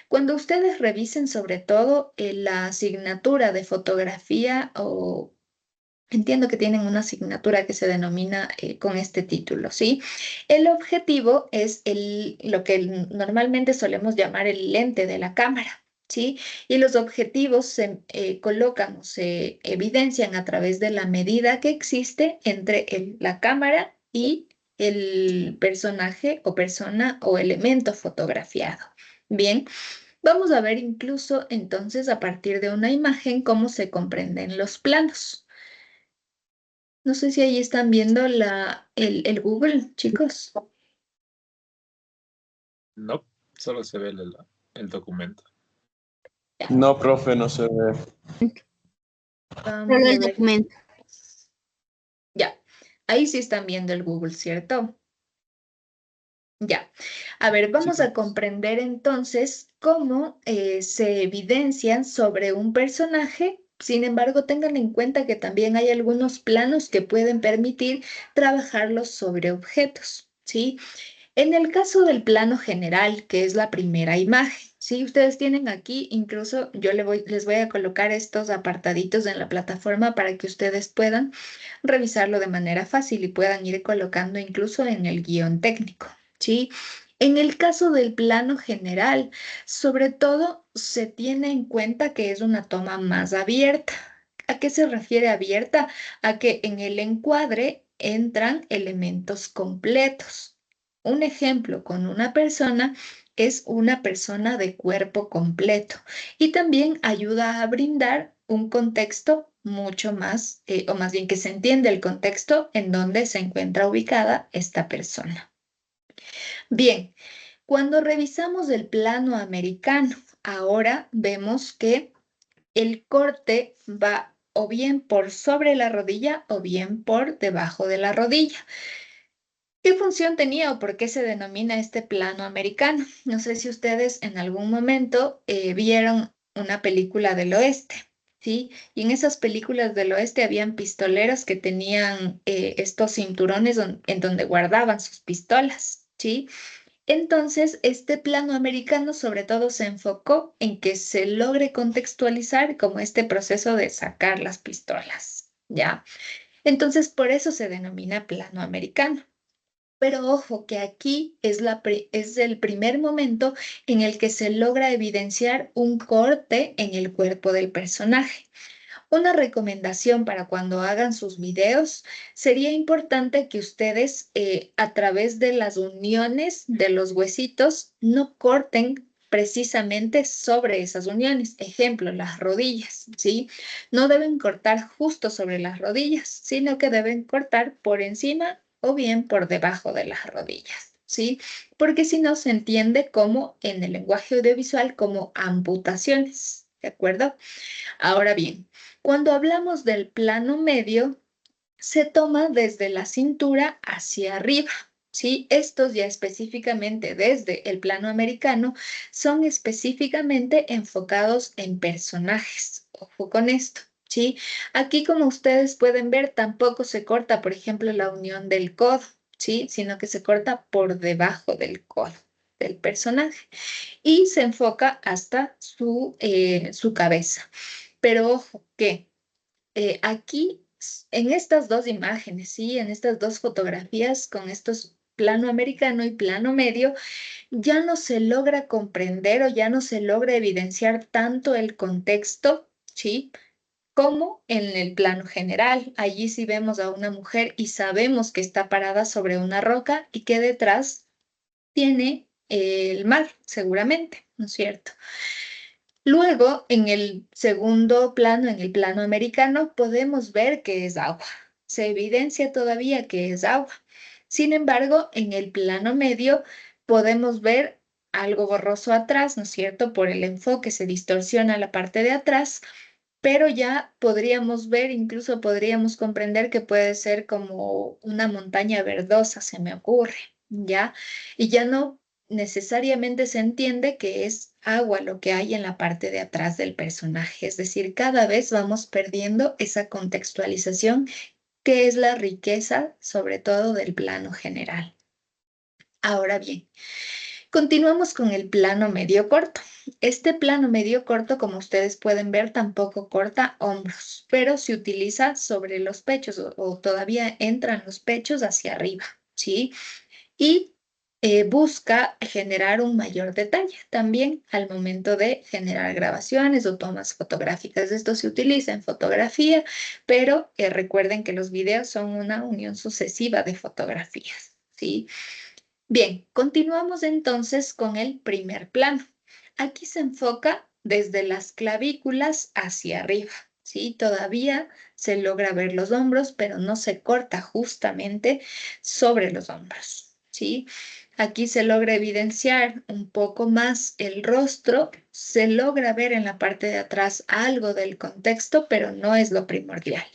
Cuando ustedes revisen sobre todo la asignatura de fotografía o entiendo que tienen una asignatura que se denomina con este título, ¿sí? El objetivo es lo que normalmente solemos llamar el lente de la cámara, ¿sí? Y los objetivos se colocan o se evidencian a través de la medida que existe entre la cámara y el personaje o persona o elemento fotografiado. Bien. Vamos a ver incluso entonces a partir de una imagen cómo se comprenden los planos. No sé si ahí están viendo el Google, chicos. No, solo se ve el documento. No, profe, no se ve. Vamos a el ver. documento. Ya, ahí sí están viendo el Google, ¿cierto? Ya, a ver, vamos a comprender entonces cómo se evidencian sobre un personaje. Sin embargo, tengan en cuenta que también hay algunos planos que pueden permitir trabajarlos sobre objetos, ¿sí? En el caso del plano general, que es la primera imagen, ¿sí? Ustedes tienen aquí, incluso yo les voy a colocar estos apartaditos en la plataforma para que ustedes puedan revisarlo de manera fácil y puedan ir colocando incluso en el guión técnico, ¿sí? En el caso del plano general, sobre todo se tiene en cuenta que es una toma más abierta. ¿A qué se refiere abierta? A que en el encuadre entran elementos completos. Un ejemplo con una persona es una persona de cuerpo completo y también ayuda a brindar un contexto mucho más, o más bien que se entiende el contexto en donde se encuentra ubicada esta persona. Bien, cuando revisamos el plano americano, ahora vemos que el corte va o bien por sobre la rodilla o bien por debajo de la rodilla. ¿Qué función tenía o por qué se denomina este plano americano? No sé si ustedes en algún momento vieron una película del oeste, ¿sí? Y en esas películas del oeste habían pistoleros que tenían estos cinturones en donde guardaban sus pistolas, ¿sí? Entonces, este plano americano sobre todo se enfocó en que se logre contextualizar como este proceso de sacar las pistolas, ¿ya? Entonces, por eso se denomina plano americano. Pero ojo que aquí es el primer momento en el que se logra evidenciar un corte en el cuerpo del personaje. Una recomendación para cuando hagan sus videos, sería importante que ustedes a través de las uniones de los huesitos no corten precisamente sobre esas uniones. Ejemplo, las rodillas, ¿sí? No deben cortar justo sobre las rodillas, sino que deben cortar por encima o bien por debajo de las rodillas, ¿sí? Porque si no se entiende como en el lenguaje audiovisual como amputaciones, ¿de acuerdo? Ahora bien, cuando hablamos del plano medio, se toma desde la cintura hacia arriba, ¿sí? Estos ya específicamente desde el plano americano son específicamente enfocados en personajes. Ojo con esto, ¿sí? Aquí, como ustedes pueden ver, tampoco se corta, por ejemplo, la unión del codo, ¿sí? Sino que se corta por debajo del codo del personaje y se enfoca hasta su cabeza. Pero ojo que aquí, en estas dos imágenes, ¿sí? En estas dos fotografías con estos plano americano y plano medio, ya no se logra comprender o ya no se logra evidenciar tanto el contexto, ¿sí? Como en el plano general. Allí sí vemos a una mujer y sabemos que está parada sobre una roca y que detrás tiene el mar, seguramente, ¿no es cierto? Luego, en el segundo plano, en el plano americano, podemos ver que es agua. Se evidencia todavía que es agua. Sin embargo, en el plano medio podemos ver algo borroso atrás, ¿no es cierto? Por el enfoque se distorsiona la parte de atrás, pero ya podríamos ver, incluso podríamos comprender que puede ser como una montaña verdosa, se me ocurre, ¿ya? Y ya no necesariamente se entiende que es agua lo que hay en la parte de atrás del personaje, es decir, cada vez vamos perdiendo esa contextualización que es la riqueza, sobre todo del plano general. Ahora bien, continuamos con el plano medio corto. Este plano medio corto, como ustedes pueden ver, tampoco corta hombros, pero se utiliza sobre los pechos o todavía entran los pechos hacia arriba, ¿sí? Y busca generar un mayor detalle también al momento de generar grabaciones o tomas fotográficas. Esto se utiliza en fotografía, pero recuerden que los videos son una unión sucesiva de fotografías, ¿sí? Bien, continuamos entonces con el primer plano. Aquí se enfoca desde las clavículas hacia arriba, ¿sí? Todavía se logra ver los hombros, pero no se corta justamente sobre los hombros, ¿sí? Aquí se logra evidenciar un poco más el rostro, se logra ver en la parte de atrás algo del contexto, pero no es lo primordial.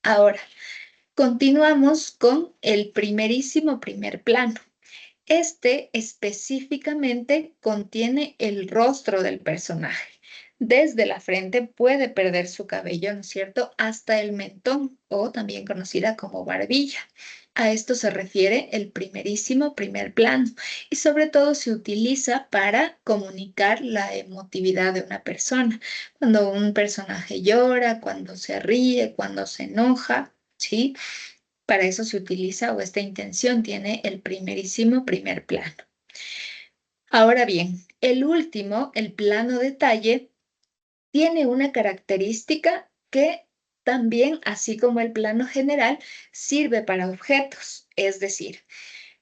Ahora, continuamos con el primerísimo primer plano. Este específicamente contiene el rostro del personaje. Desde la frente puede perder su cabello, ¿no es cierto?, hasta el mentón o también conocida como barbilla. A esto se refiere el primerísimo primer plano y sobre todo se utiliza para comunicar la emotividad de una persona. Cuando un personaje llora, cuando se ríe, cuando se enoja, ¿sí? Para eso se utiliza o esta intención tiene el primerísimo primer plano. Ahora bien, el último, el plano detalle, tiene una característica que también, así como el plano general, sirve para objetos. Es decir,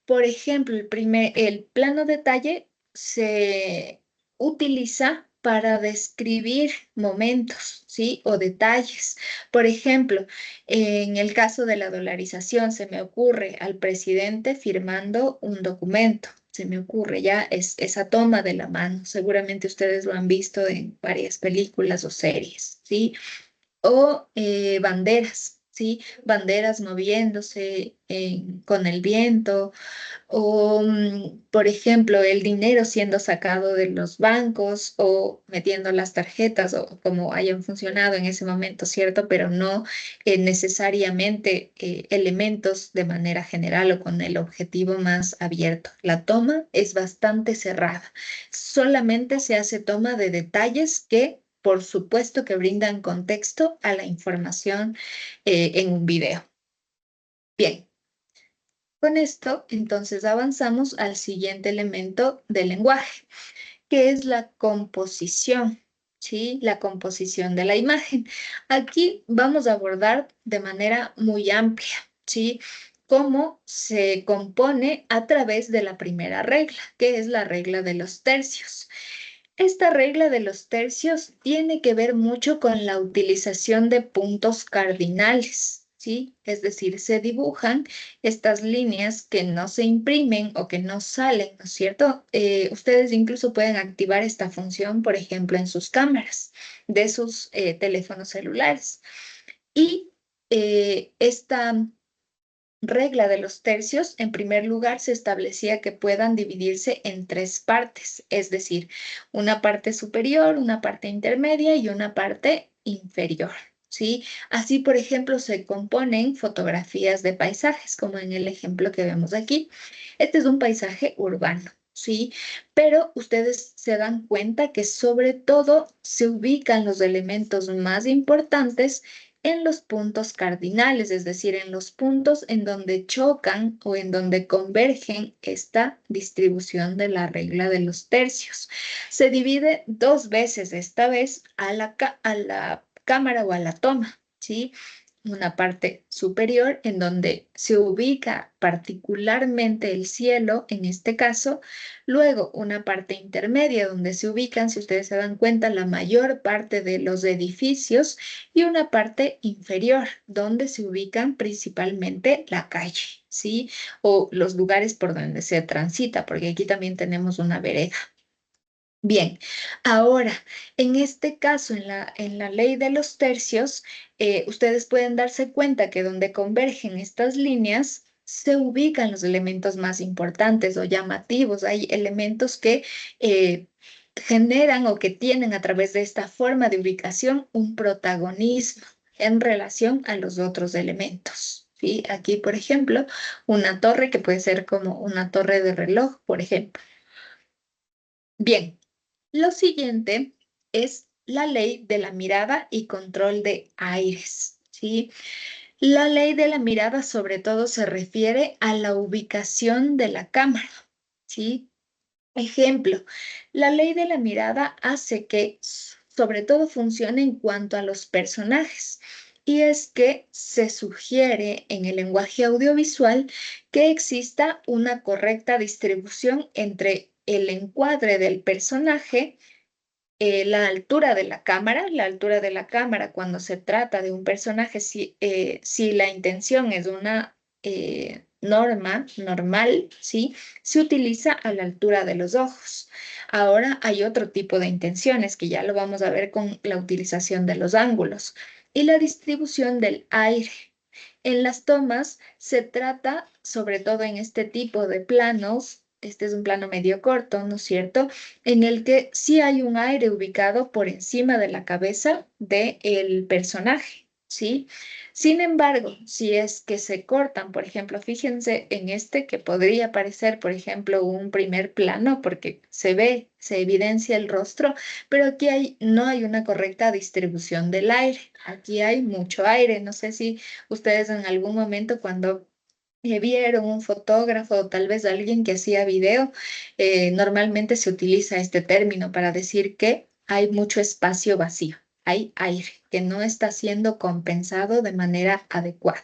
por ejemplo, el plano detalle se utiliza para describir momentos, ¿sí? O detalles. Por ejemplo, en el caso de la dolarización, se me ocurre al presidente firmando un documento. Se me ocurre ya esa toma de la mano. Seguramente ustedes lo han visto en varias películas o series, ¿sí? O banderas, ¿sí? Banderas moviéndose con el viento, o, por ejemplo, el dinero siendo sacado de los bancos o metiendo las tarjetas o como hayan funcionado en ese momento, ¿cierto? Pero no necesariamente elementos de manera general o con el objetivo más abierto. La toma es bastante cerrada. Solamente se hace toma de detalles que, por supuesto, que brindan contexto a la información en un video. Bien. Con esto, entonces, avanzamos al siguiente elemento del lenguaje, que es la composición, ¿sí? La composición de la imagen. Aquí vamos a abordar de manera muy amplia, ¿sí? Cómo se compone a través de la primera regla, que es la regla de los tercios. Esta regla de los tercios tiene que ver mucho con la utilización de puntos cardinales, ¿sí? Es decir, se dibujan estas líneas que no se imprimen o que no salen, ¿no es cierto? Ustedes incluso pueden activar esta función, por ejemplo, en sus cámaras de sus teléfonos celulares. Y esta regla de los tercios, en primer lugar, se establecía que puedan dividirse en tres partes, es decir, una parte superior, una parte intermedia y una parte inferior, ¿sí? Así, por ejemplo, se componen fotografías de paisajes, como en el ejemplo que vemos aquí. Este es un paisaje urbano, ¿sí? Pero ustedes se dan cuenta que sobre todo se ubican los elementos más importantes en los puntos cardinales, es decir, en los puntos en donde chocan o en donde convergen esta distribución de la regla de los tercios. Se divide dos veces, esta vez a la cámara o a la toma, ¿sí? Una parte superior en donde se ubica particularmente el cielo, en este caso, luego una parte intermedia donde se ubican, si ustedes se dan cuenta, la mayor parte de los edificios y una parte inferior donde se ubican principalmente la calle, ¿sí? O los lugares por donde se transita, porque aquí también tenemos una vereda. Bien, ahora, en este caso, en la ley de los tercios, ustedes pueden darse cuenta que donde convergen estas líneas, se ubican los elementos más importantes o llamativos. Hay elementos que generan o que tienen a través de esta forma de ubicación un protagonismo en relación a los otros elementos. ¿Sí? Aquí, por ejemplo, una torre que puede ser como una torre de reloj, por ejemplo. Bien. Lo siguiente es la ley de la mirada y control de aires, ¿sí? La ley de la mirada sobre todo se refiere a la ubicación de la cámara, ¿sí? Ejemplo, la ley de la mirada hace que sobre todo funcione en cuanto a los personajes. Y es que se sugiere en el lenguaje audiovisual que exista una correcta distribución entre el encuadre del personaje, la altura de la cámara cuando se trata de un personaje, si la intención es una norma normal, ¿sí? Se utiliza a la altura de los ojos. Ahora hay otro tipo de intenciones que ya lo vamos a ver con la utilización de los ángulos y la distribución del aire. En las tomas se trata, sobre todo en este tipo de planos, este es un plano medio corto, ¿no es cierto?, en el que sí hay un aire ubicado por encima de la cabeza del personaje, ¿sí? Sin embargo, si es que se cortan, por ejemplo, fíjense en este que podría parecer, por ejemplo, un primer plano porque se ve, se evidencia el rostro, pero aquí no hay una correcta distribución del aire. Aquí hay mucho aire. No sé si ustedes en algún momento cuando vieron un fotógrafo o tal vez alguien que hacía video, normalmente se utiliza este término para decir que hay mucho espacio vacío, hay aire que no está siendo compensado de manera adecuada.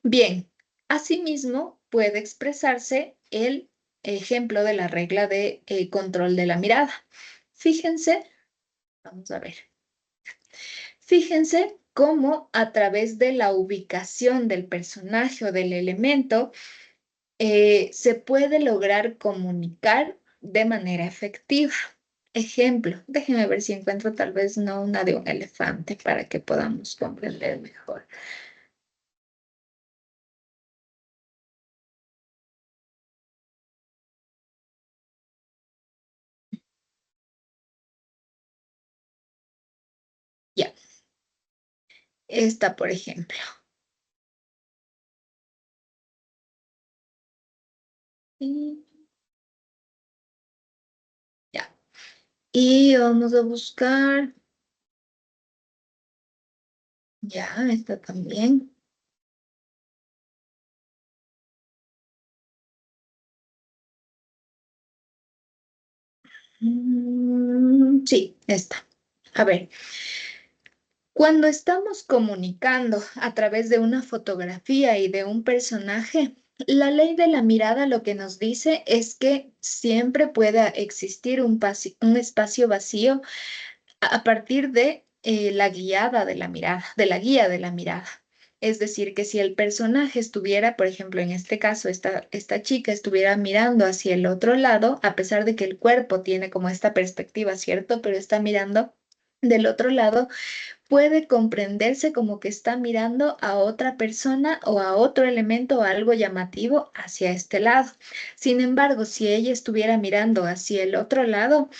Bien, asimismo puede expresarse el ejemplo de la regla de control de la mirada. Fíjense, vamos a ver. Fíjense cómo a través de la ubicación del personaje o del elemento se puede lograr comunicar de manera efectiva. Ejemplo, déjenme ver si encuentro tal vez no una de un elefante para que podamos comprender mejor. Ya. Esta, por ejemplo. Y ya. Y vamos a buscar. Ya, esta también. Sí, esta. A ver. Cuando estamos comunicando a través de una fotografía y de un personaje, la ley de la mirada lo que nos dice es que siempre pueda existir un espacio vacío a partir de la guiada de la mirada, de la guía de la mirada. Es decir, que si el personaje estuviera, por ejemplo, en este caso, esta chica estuviera mirando hacia el otro lado, a pesar de que el cuerpo tiene como esta perspectiva, ¿cierto? Pero está mirando del otro lado, puede comprenderse como que está mirando a otra persona o a otro elemento o algo llamativo hacia este lado. Sin embargo, si ella estuviera mirando hacia el otro lado,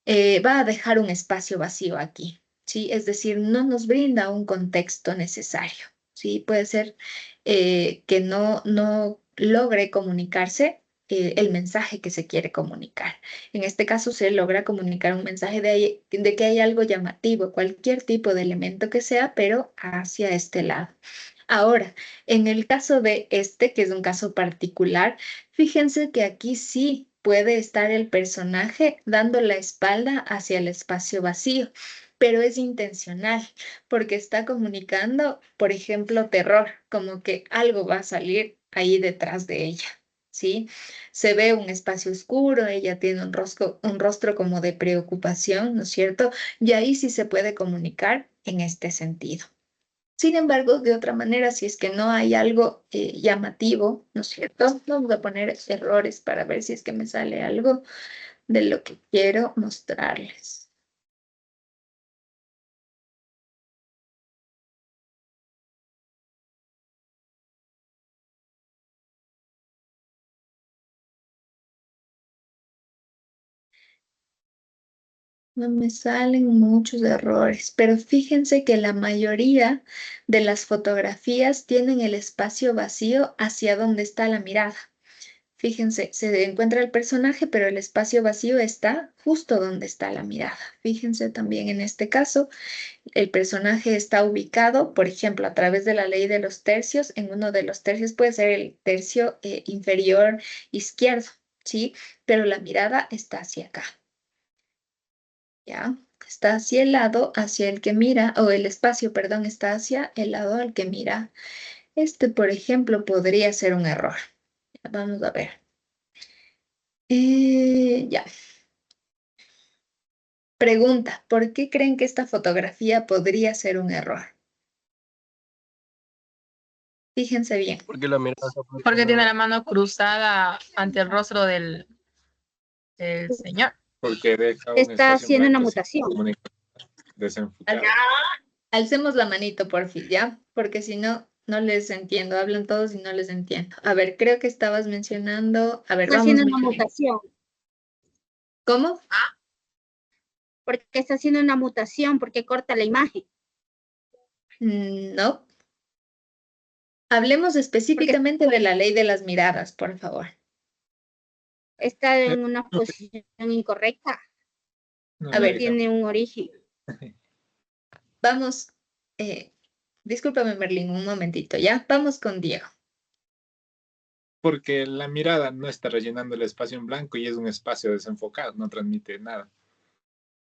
va a dejar un espacio vacío aquí, ¿sí? Es decir, no nos brinda un contexto necesario, ¿sí? Puede ser que no logre comunicarse el mensaje que se quiere comunicar. En este caso se logra comunicar un mensaje de que hay algo llamativo, cualquier tipo de elemento que sea, pero hacia este lado. Ahora, en el caso de este, que es un caso particular, fíjense que aquí sí puede estar el personaje dando la espalda hacia el espacio vacío, pero es intencional porque está comunicando, por ejemplo, terror, como que algo va a salir ahí detrás de ella. ¿Sí? Se ve un espacio oscuro, ella tiene un rostro como de preocupación, ¿no es cierto? Y ahí sí se puede comunicar en este sentido. Sin embargo, de otra manera, si es que no hay algo llamativo, ¿no es cierto? Vamos a poner errores para ver si es que me sale algo de lo que quiero mostrarles. No me salen muchos errores, pero fíjense que la mayoría de las fotografías tienen el espacio vacío hacia donde está la mirada. Fíjense, se encuentra el personaje, pero el espacio vacío está justo donde está la mirada. Fíjense también en este caso, el personaje está ubicado, por ejemplo, a través de la ley de los tercios. En uno de los tercios puede ser el tercio inferior izquierdo, ¿sí? Pero la mirada está hacia acá. ¿Ya? Está hacia el lado hacia el que mira, o el espacio, perdón, está hacia el lado al que mira. Este, por ejemplo, podría ser un error. Vamos a ver. Ya. Pregunta, ¿por qué creen que esta fotografía podría ser un error? Fíjense bien. Porque la mirada Porque tiene la mano cruzada ante el rostro del señor. Porque deja un Está espacio haciendo una blanco sin mutación. comunicar, desenfocado. Alcemos la manito, por fin, ¿ya? Porque si no, no les entiendo. Hablan todos y no les entiendo. A ver, creo que estabas mencionando... A ver, Está vamos. haciendo una mutación. ¿Cómo? Porque está haciendo una mutación, porque corta la imagen. No. Hablemos específicamente de la ley de las miradas, por favor. Está en una posición incorrecta. A ver, Tiene un origen. vamos. Discúlpame, Merlín, un momentito, ¿ya? Vamos con Diego. Porque la mirada no está rellenando el espacio en blanco y es un espacio desenfocado, no transmite nada.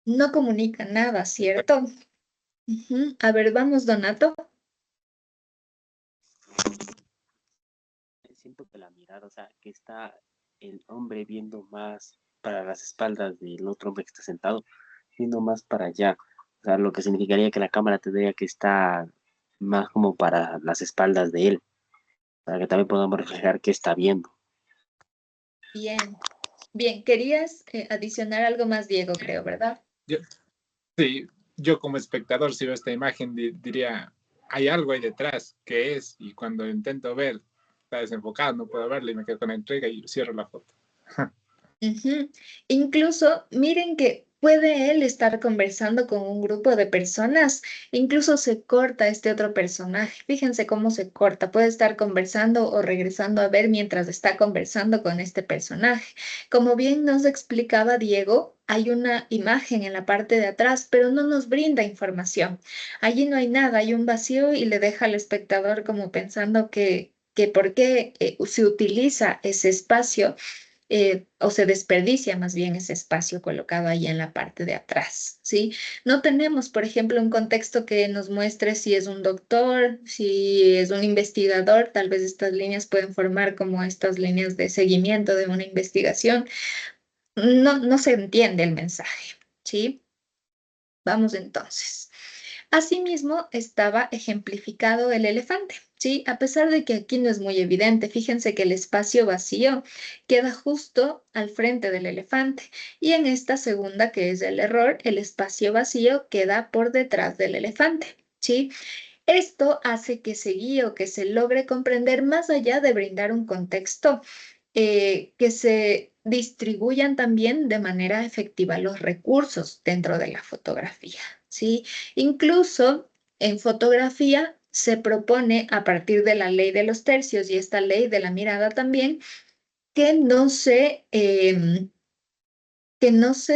No comunica nada, ¿cierto? A ver, vamos, Donato. Siento que la mirada, o sea, que está el hombre viendo más para las espaldas del otro hombre que está sentado, viendo más para allá. O sea, lo que significaría que la cámara tendría que estar más como para las espaldas de él, para que también podamos reflejar qué está viendo. Bien, bien. Querías adicionar algo más, Diego, creo, ¿verdad? Sí, yo como espectador, si veo esta imagen, diría, hay algo ahí detrás, ¿qué es? Y cuando intento ver, está desenfocado, no puedo verlo y me quedo con la intriga y cierro la foto. Incluso, miren que puede él estar conversando con un grupo de personas, incluso se corta este otro personaje. Fíjense cómo se corta, puede estar conversando o regresando a ver mientras está conversando con este personaje. Como bien nos explicaba Diego, hay una imagen en la parte de atrás, pero no nos brinda información. Allí no hay nada, hay un vacío y le deja al espectador como pensando que por qué se utiliza ese espacio o se desperdicia más bien ese espacio colocado ahí en la parte de atrás, ¿sí? No tenemos, por ejemplo, un contexto que nos muestre si es un doctor, si es un investigador, tal vez estas líneas pueden formar como estas líneas de seguimiento de una investigación. No se entiende el mensaje, ¿sí? Vamos entonces. Asimismo, estaba ejemplificado el elefante, ¿sí? A pesar de que aquí no es muy evidente, fíjense que el espacio vacío queda justo al frente del elefante y en esta segunda, que es el error, el espacio vacío queda por detrás del elefante, ¿sí? Esto hace que se guíe o que se logre comprender más allá de brindar un contexto, que se distribuyan también de manera efectiva los recursos dentro de la fotografía, ¿sí? Incluso en fotografía se propone a partir de la ley de los tercios y esta ley de la mirada también que no se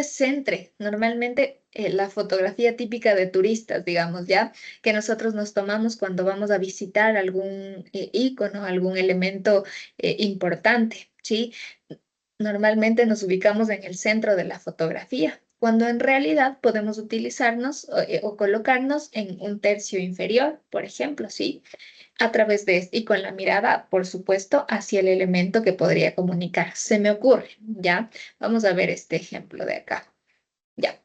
centre. Normalmente la fotografía típica de turistas, digamos, ya, que nosotros nos tomamos cuando vamos a visitar algún ícono, algún elemento importante, ¿sí? Normalmente nos ubicamos en el centro de la fotografía, cuando en realidad podemos utilizarnos o colocarnos en un tercio inferior, por ejemplo, ¿sí? A través de y con la mirada, por supuesto, hacia el elemento que podría comunicar. Se me ocurre, ¿ya? Vamos a ver este ejemplo de acá. Ya.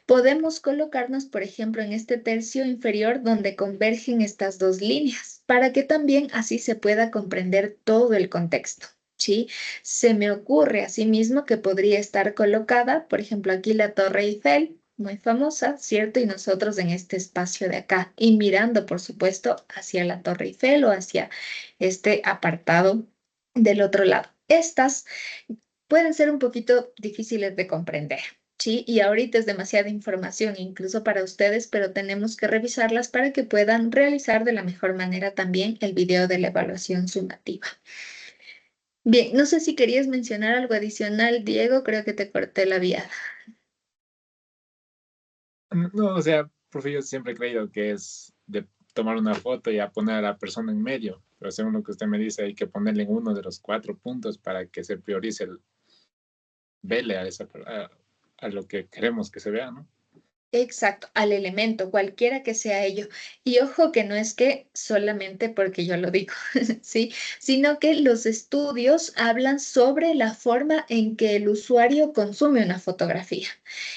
Podemos colocarnos, por ejemplo, en este tercio inferior donde convergen estas dos líneas, para que también así se pueda comprender todo el contexto, ¿sí? Se me ocurre asimismo que podría estar colocada, por ejemplo, aquí la Torre Eiffel, muy famosa, ¿cierto? Y nosotros en este espacio de acá y mirando, por supuesto, hacia la Torre Eiffel o hacia este apartado del otro lado. Estas pueden ser un poquito difíciles de comprender, ¿sí? Y ahorita es demasiada información incluso para ustedes, pero tenemos que revisarlas para que puedan realizar de la mejor manera también el video de la evaluación sumativa. Bien, no sé si querías mencionar algo adicional, Diego, creo que te corté la viada. No, o sea, profe, yo siempre he creído que es de tomar una foto y a poner a la persona en medio, pero según lo que usted me dice, hay que ponerle en uno de los 4 puntos para que se priorice el vele a lo que queremos que se vea, ¿no? Exacto, al elemento, cualquiera que sea ello. Y ojo que no es que solamente porque yo lo digo, ¿sí? Sino que los estudios hablan sobre la forma en que el usuario consume una fotografía.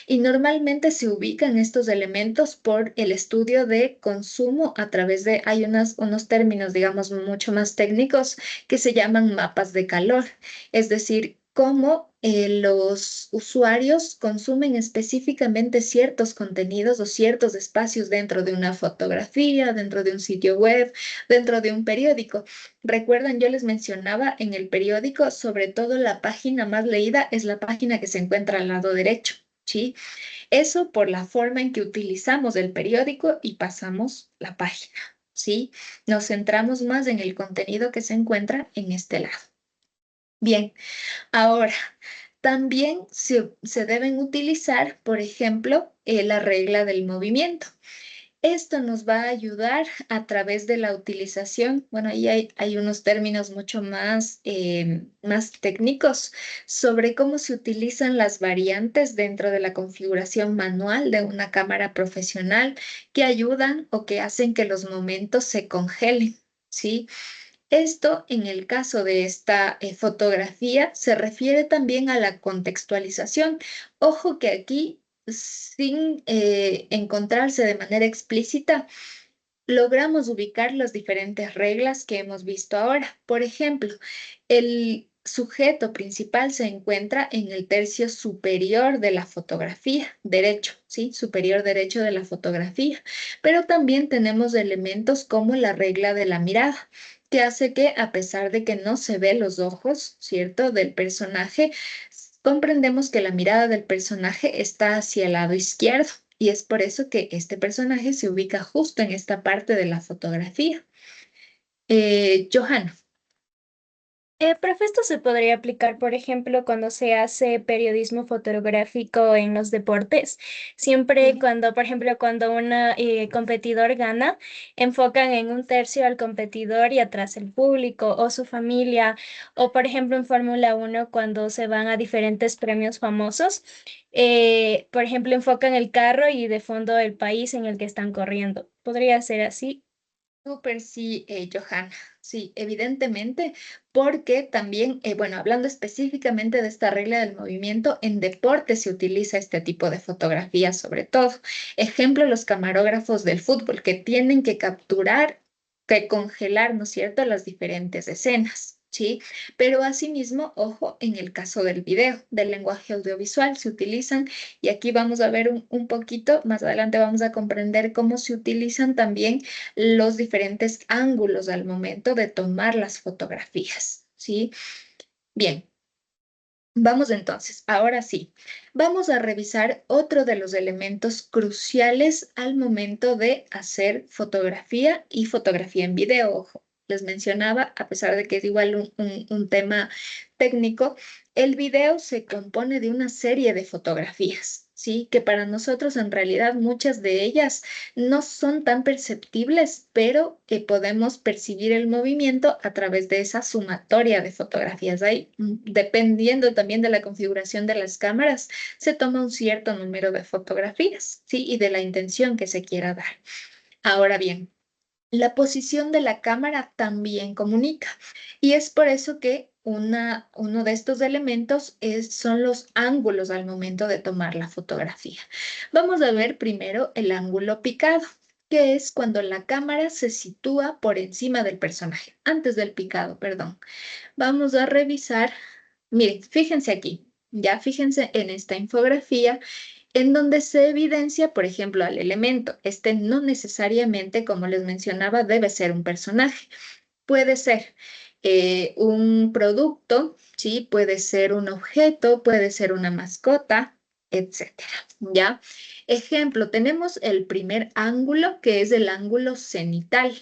Y normalmente se ubican estos elementos por el estudio de consumo a través de, hay unos términos, digamos, mucho más técnicos que se llaman mapas de calor. Es decir, cómo los usuarios consumen específicamente ciertos contenidos o ciertos espacios dentro de una fotografía, dentro de un sitio web, dentro de un periódico. Recuerdan, yo les mencionaba en el periódico, sobre todo la página más leída es la página que se encuentra al lado derecho. ¿sí? Eso por la forma en que utilizamos el periódico y pasamos la página, ¿sí? Nos centramos más en el contenido que se encuentra en este lado. Bien, ahora, también se deben utilizar, por ejemplo, la regla del movimiento. Esto nos va a ayudar a través de la utilización, bueno, ahí hay unos términos mucho más, más técnicos sobre cómo se utilizan las variantes dentro de la configuración manual de una cámara profesional que ayudan o que hacen que los momentos se congelen, ¿sí? Esto, en el caso de esta fotografía, se refiere también a la contextualización. Ojo que aquí, sin encontrarse de manera explícita, logramos ubicar las diferentes reglas que hemos visto ahora. Por ejemplo, el sujeto principal se encuentra en el tercio superior de la fotografía, derecho, ¿sí? Superior derecho de la fotografía. Pero también tenemos elementos como la regla de la mirada, que hace que, a pesar de que no se ve los ojos, ¿cierto?, del personaje, comprendemos que la mirada del personaje está hacia el lado izquierdo. Y es por eso que este personaje se ubica justo en esta parte de la fotografía. Johanna. Profe, esto se podría aplicar, por ejemplo, cuando se hace periodismo fotográfico en los deportes. Siempre cuando, por ejemplo, cuando un competidor gana, enfocan en un tercio al competidor y atrás el público o su familia. O, por ejemplo, en Fórmula 1, cuando se van a diferentes premios famosos, por ejemplo, enfocan el carro y de fondo el país en el que están corriendo. ¿Podría ser así? Súper, sí, Johanna. Sí, evidentemente, porque también, bueno, hablando específicamente de esta regla del movimiento, en deporte se utiliza este tipo de fotografía sobre todo. Ejemplo, los camarógrafos del fútbol que tienen que capturar, que congelar, ¿no es cierto?, las diferentes escenas. ¿Sí? Pero asimismo, ojo, en el caso del video, del lenguaje audiovisual, se utilizan, y aquí vamos a ver un poquito, más adelante vamos a comprender cómo se utilizan también los diferentes ángulos al momento de tomar las fotografías, ¿sí? Bien. Vamos entonces, ahora sí, vamos a revisar otro de los elementos cruciales al momento de hacer fotografía y fotografía en video. Ojo, les mencionaba, a pesar de que es igual un tema técnico, el video se compone de una serie de fotografías, ¿sí? Que para nosotros en realidad muchas de ellas no son tan perceptibles, pero que podemos percibir el movimiento a través de esa sumatoria de fotografías. Ahí, dependiendo también de la configuración de las cámaras, se toma un cierto número de fotografías, ¿sí? Y de la intención que se quiera dar. Ahora bien, la posición de la cámara también comunica, y es por eso que uno de estos elementos son los ángulos al momento de tomar la fotografía. Vamos a ver primero el ángulo picado, que es cuando la cámara se sitúa por encima del personaje, antes del picado, perdón. Vamos a revisar, miren, fíjense aquí, ya fíjense en esta infografía en donde se evidencia, por ejemplo, al elemento. Este no necesariamente, como les mencionaba, debe ser un personaje. Puede ser un producto, ¿sí? Puede ser un objeto, puede ser una mascota, etcétera, ¿ya? Ejemplo, tenemos el primer ángulo, que es el ángulo cenital.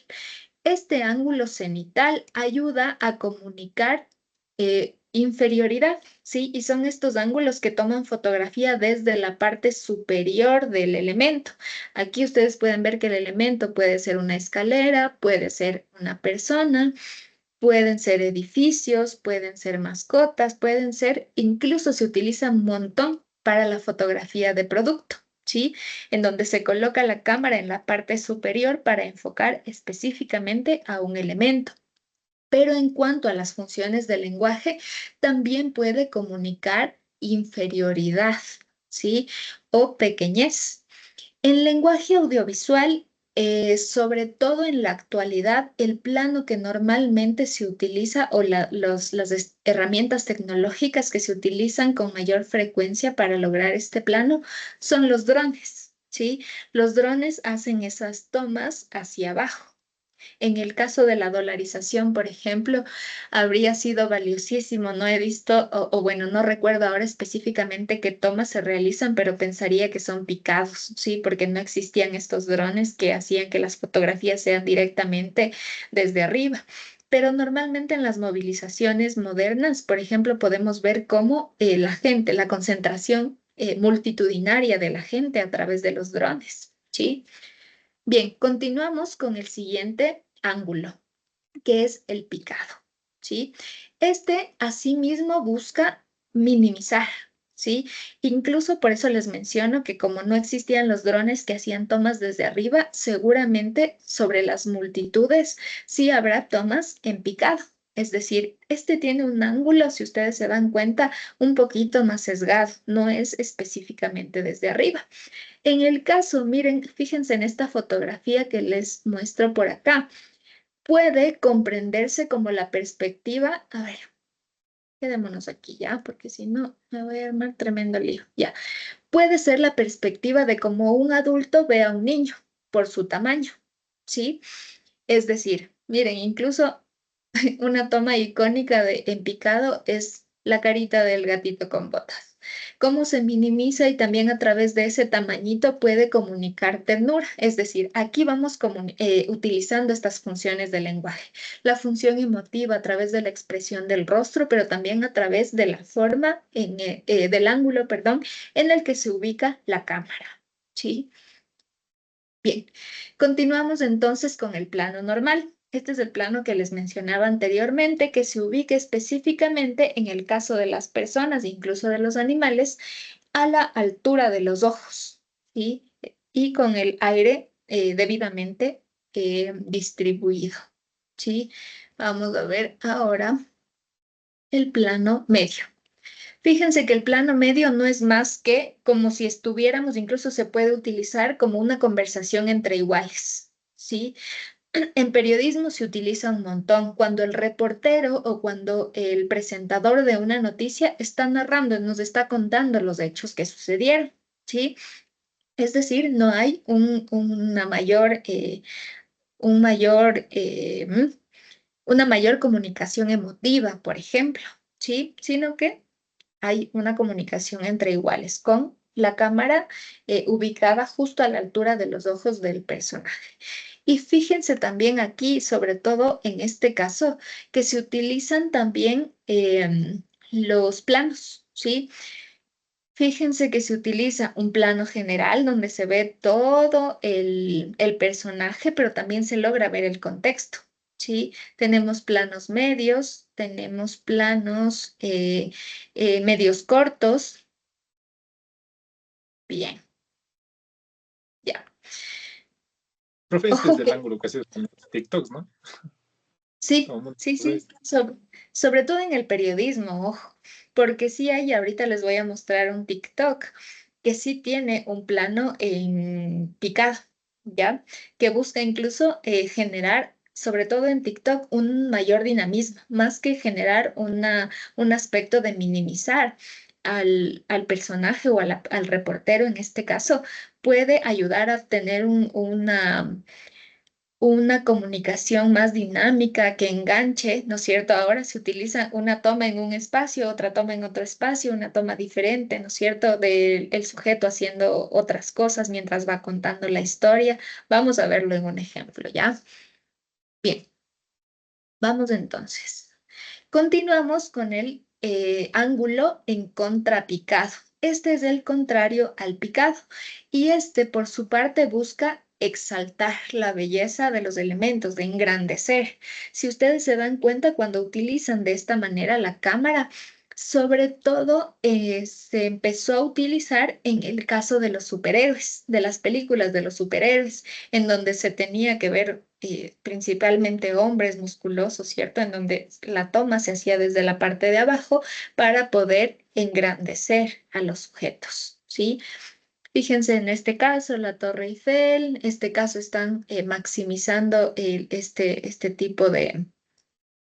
Este ángulo cenital ayuda a comunicar inferioridad, ¿sí? Y son estos ángulos que toman fotografía desde la parte superior del elemento. Aquí ustedes pueden ver que el elemento puede ser una escalera, puede ser una persona, pueden ser edificios, pueden ser mascotas, pueden ser, incluso se utiliza un montón para la fotografía de producto, ¿sí? En donde se coloca la cámara en la parte superior para enfocar específicamente a un elemento. Pero en cuanto a las funciones del lenguaje, también puede comunicar inferioridad, ¿sí? O pequeñez. En lenguaje audiovisual, sobre todo en la actualidad, el plano que normalmente se utiliza o las herramientas tecnológicas que se utilizan con mayor frecuencia para lograr este plano son los drones, ¿sí? Los drones hacen esas tomas hacia abajo. En el caso de la dolarización, por ejemplo, habría sido valiosísimo. No he visto, o bueno, no recuerdo ahora específicamente qué tomas se realizan, pero pensaría que son picados, ¿sí? Porque no existían estos drones que hacían que las fotografías sean directamente desde arriba. Pero normalmente en las movilizaciones modernas, por ejemplo, podemos ver cómo la gente, la concentración multitudinaria de la gente a través de los drones, ¿sí? Bien, continuamos con el siguiente ángulo, que es el picado, ¿sí? Este asimismo busca minimizar, ¿sí? Incluso por eso les menciono que como no existían los drones que hacían tomas desde arriba, seguramente sobre las multitudes sí habrá tomas en picado. Es decir, este tiene un ángulo, si ustedes se dan cuenta, un poquito más sesgado, no es específicamente desde arriba. En el caso, miren, fíjense en esta fotografía que les muestro por acá. Puede comprenderse como la perspectiva, a ver, quedémonos aquí ya, porque si no me voy a armar tremendo lío. Ya, puede ser la perspectiva de cómo un adulto ve a un niño por su tamaño, ¿sí? Es decir, miren, incluso una toma icónica de en picado es la carita del gatito con botas. Cómo se minimiza y también a través de ese tamañito puede comunicar ternura. Es decir, aquí vamos utilizando estas funciones del lenguaje. La función emotiva a través de la expresión del rostro, pero también a través de la forma, del ángulo, perdón, en el que se ubica la cámara. ¿Sí? Bien, continuamos entonces con el plano normal. Este es el plano que les mencionaba anteriormente, que se ubica específicamente en el caso de las personas, incluso de los animales, a la altura de los ojos, ¿sí? Y con el aire debidamente distribuido, ¿sí? Vamos a ver ahora el plano medio. Fíjense que el plano medio no es más que como si estuviéramos, incluso se puede utilizar como una conversación entre iguales, ¿sí? En periodismo se utiliza un montón cuando el reportero o cuando el presentador de una noticia está narrando, nos está contando los hechos que sucedieron, ¿sí? Es decir, no hay una mayor comunicación emotiva, por ejemplo, ¿sí? Sino que hay una comunicación entre iguales con la cámara ubicada justo a la altura de los ojos del personaje. Y fíjense también aquí, sobre todo en este caso, que se utilizan también los planos, ¿sí? Fíjense que se utiliza un plano general donde se ve todo el personaje, pero también se logra ver el contexto, ¿sí? Tenemos planos medios, tenemos planos medios cortos. Bien, ya. Profe, este es Ojo del que ángulo que haces con los TikToks, ¿no? sí, Todo el mundo sí, lo ve. sí, sobre todo en el periodismo, ojo, porque sí hay, ahorita les voy a mostrar un TikTok que sí tiene un plano en picado, ¿ya? Que busca incluso generar, sobre todo en TikTok, un mayor dinamismo, más que generar un aspecto de minimizar al personaje o al reportero en este caso, puede ayudar a tener una comunicación más dinámica que enganche, ¿no es cierto? Ahora se utiliza una toma en un espacio, otra toma en otro espacio, una toma diferente, ¿no es cierto? Del el sujeto haciendo otras cosas mientras va contando la historia. Vamos a verlo en un ejemplo, ¿ya? Bien, vamos entonces. Continuamos con el ángulo en contrapicado. Este es el contrario al picado y este por su parte busca exaltar la belleza de los elementos, de engrandecer. Si ustedes se dan cuenta cuando utilizan de esta manera la cámara, sobre todo se empezó a utilizar en el caso de los superhéroes, de las películas de los superhéroes, en donde se tenía que ver principalmente hombres musculosos, ¿cierto? En donde la toma se hacía desde la parte de abajo para poder engrandecer a los sujetos, ¿sí? Fíjense en este caso, la Torre Eiffel, en este caso están maximizando este tipo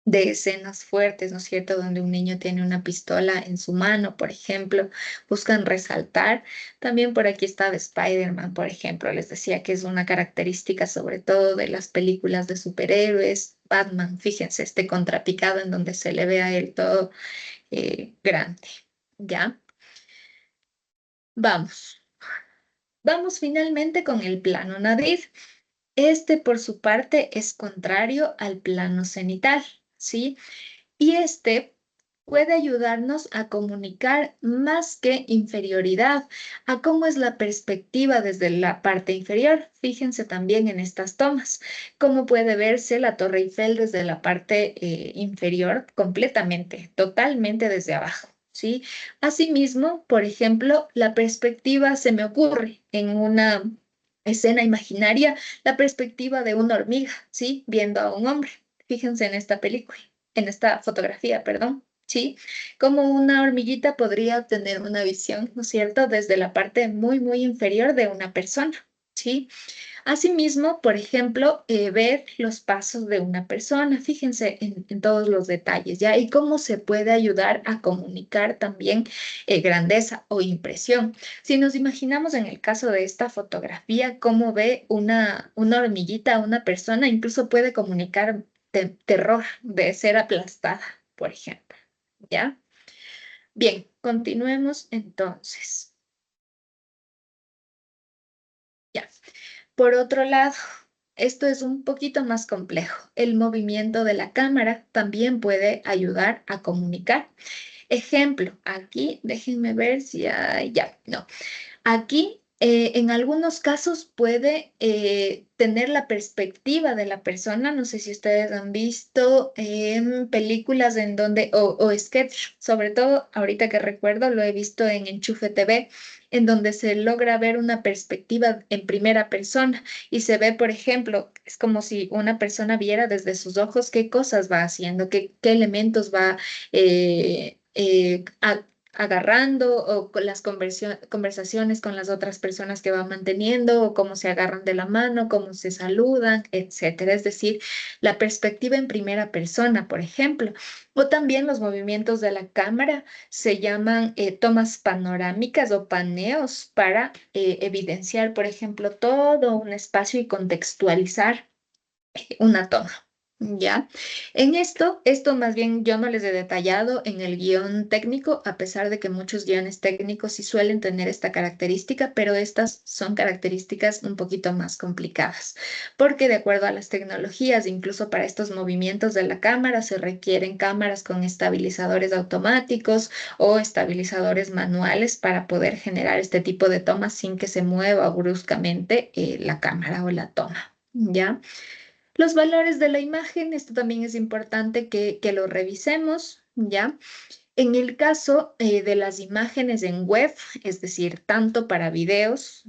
de escenas fuertes, ¿no es cierto? Donde un niño tiene una pistola en su mano, por ejemplo, buscan resaltar. También por aquí está de Spider-Man, por ejemplo, les decía que es una característica sobre todo de las películas de superhéroes. Batman, fíjense, este contrapicado en donde se le ve a él todo grande, ¿ya? Vamos. Vamos finalmente con el plano Nadir. Este, por su parte, es contrario al plano cenital, ¿sí? Y este puede ayudarnos a comunicar más que inferioridad, a cómo es la perspectiva desde la parte inferior. Fíjense también en estas tomas, cómo puede verse la Torre Eiffel desde la parte inferior completamente, totalmente desde abajo. ¿Sí? Asimismo, por ejemplo, la perspectiva se me ocurre en una escena imaginaria, la perspectiva de una hormiga, ¿sí? Viendo a un hombre. Fíjense en esta película, en esta fotografía, perdón, ¿sí? Como una hormiguita podría obtener una visión, ¿no es cierto?, desde la parte muy, muy inferior de una persona, ¿sí? Asimismo, por ejemplo, ver los pasos de una persona, fíjense en todos los detalles, ¿ya? Y cómo se puede ayudar a comunicar también grandeza o impresión. Si nos imaginamos en el caso de esta fotografía, cómo ve una hormiguita a una persona, incluso puede comunicar terror de ser aplastada, por ejemplo, ¿ya? Bien, continuemos entonces. Ya. Por otro lado, esto es un poquito más complejo. El movimiento de la cámara también puede ayudar a comunicar. Ejemplo, aquí, déjenme ver si hay, ya, no. Aquí, en algunos casos puede tener la perspectiva de la persona. No sé si ustedes han visto películas en donde, o sketch, sobre todo ahorita que recuerdo, lo he visto en Enchufe TV, en donde se logra ver una perspectiva en primera persona y se ve, por ejemplo, es como si una persona viera desde sus ojos qué cosas va haciendo, qué elementos va agarrando o con las conversaciones con las otras personas que van manteniendo o cómo se agarran de la mano, cómo se saludan, etcétera. Es decir, la perspectiva en primera persona, por ejemplo, o también los movimientos de la cámara se llaman tomas panorámicas o paneos para evidenciar, por ejemplo, todo un espacio y contextualizar una toma. ¿Ya? En esto más bien yo no les he detallado en el guión técnico, a pesar de que muchos guiones técnicos sí suelen tener esta característica, pero estas son características un poquito más complicadas, porque de acuerdo a las tecnologías, incluso para estos movimientos de la cámara, se requieren cámaras con estabilizadores automáticos o estabilizadores manuales para poder generar este tipo de tomas sin que se mueva bruscamente la cámara o la toma. ¿Ya? Los valores de la imagen, esto también es importante que lo revisemos, ¿ya? En el caso de las imágenes en web, es decir, tanto para videos,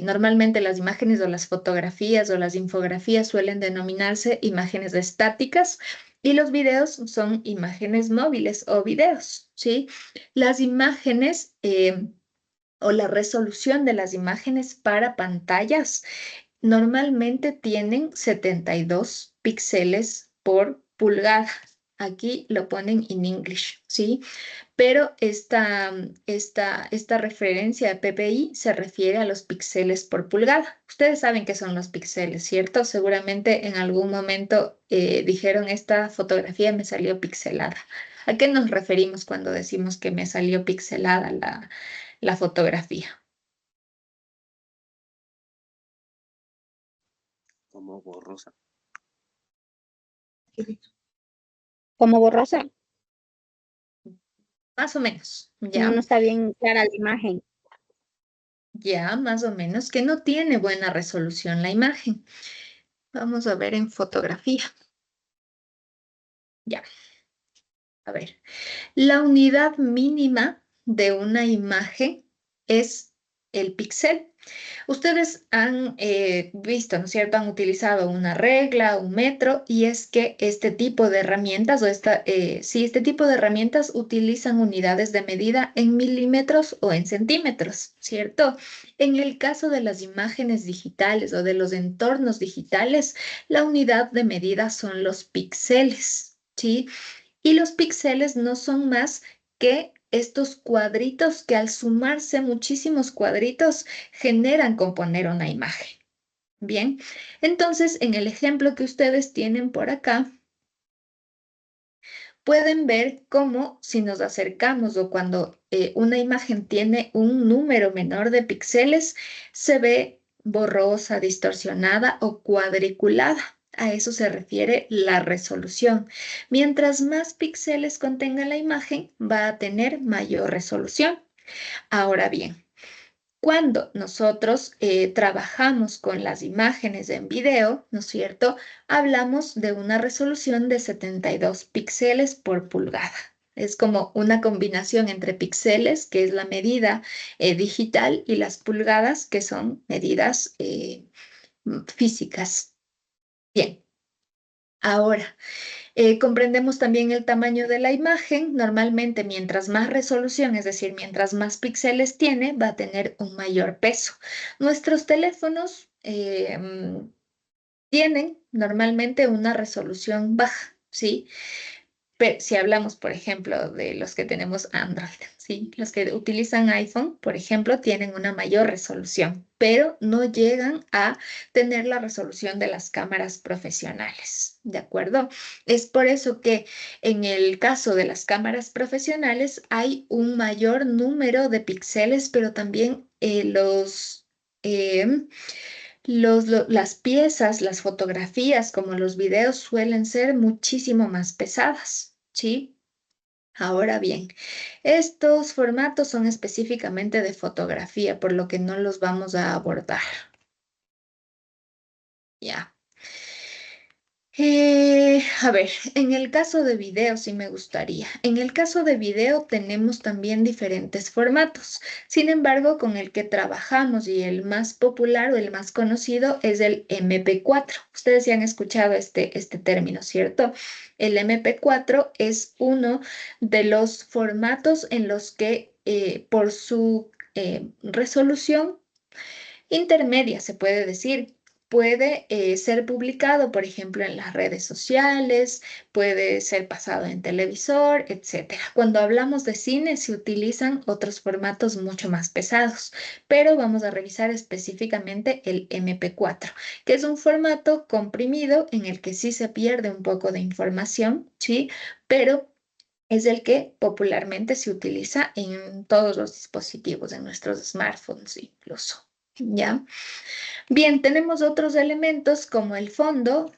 normalmente las imágenes o las fotografías o las infografías suelen denominarse imágenes estáticas y los videos son imágenes móviles o videos, ¿sí? Las imágenes o la resolución de las imágenes para pantallas normalmente tienen 72 píxeles por pulgada. Aquí lo ponen en English, ¿sí? Pero esta referencia de PPI se refiere a los píxeles por pulgada. Ustedes saben qué son los píxeles, ¿cierto? Seguramente en algún momento dijeron, esta fotografía me salió pixelada. ¿A qué nos referimos cuando decimos que me salió pixelada la fotografía? Como borrosa. Como borrosa. Más o menos, No, ¿ya? no está bien clara la imagen. Ya, más o menos, que no tiene buena resolución la imagen. Vamos a ver en fotografía. Ya. A ver. La unidad mínima de una imagen es el píxel. Ustedes han visto, ¿no es cierto? Han utilizado una regla, un metro, y es que este tipo de herramientas, este tipo de herramientas utilizan unidades de medida en milímetros o en centímetros, ¿cierto? En el caso de las imágenes digitales o de los entornos digitales, la unidad de medida son los píxeles, ¿sí? Y los píxeles no son más que estos cuadritos que al sumarse muchísimos cuadritos generan componer una imagen. Bien, entonces en el ejemplo que ustedes tienen por acá, pueden ver cómo si nos acercamos o cuando una imagen tiene un número menor de píxeles, se ve borrosa, distorsionada o cuadriculada. A eso se refiere la resolución. Mientras más píxeles contenga la imagen, va a tener mayor resolución. Ahora bien, cuando nosotros trabajamos con las imágenes en video, ¿no es cierto? Hablamos de una resolución de 72 píxeles por pulgada. Es como una combinación entre píxeles, que es la medida digital, y las pulgadas, que son medidas físicas. Bien, ahora, comprendemos también el tamaño de la imagen. Normalmente, mientras más resolución, es decir, mientras más píxeles tiene, va a tener un mayor peso. Nuestros teléfonos tienen normalmente una resolución baja, ¿sí? Pero si hablamos, por ejemplo, de los que tenemos Android, ¿sí? Los que utilizan iPhone, por ejemplo, tienen una mayor resolución, pero no llegan a tener la resolución de las cámaras profesionales, ¿de acuerdo? Es por eso que en el caso de las cámaras profesionales hay un mayor número de píxeles, pero también las piezas, las fotografías, como los videos, suelen ser muchísimo más pesadas, ¿sí? Ahora bien, estos formatos son específicamente de fotografía, por lo que no los vamos a abordar. Ya. A ver, en el caso de video sí me gustaría. En el caso de video tenemos también diferentes formatos. Sin embargo, con el que trabajamos y el más popular o el más conocido es el MP4. Ustedes ya han escuchado este término, ¿cierto? El MP4 es uno de los formatos en los que por su resolución intermedia, se puede decir, puede ser publicado, por ejemplo, en las redes sociales, puede ser pasado en televisor, etc. Cuando hablamos de cine se utilizan otros formatos mucho más pesados, pero vamos a revisar específicamente el MP4, que es un formato comprimido en el que sí se pierde un poco de información, ¿sí? Pero es el que popularmente se utiliza en todos los dispositivos, en nuestros smartphones incluso. ¿Ya? Bien, tenemos otros elementos como el fondo,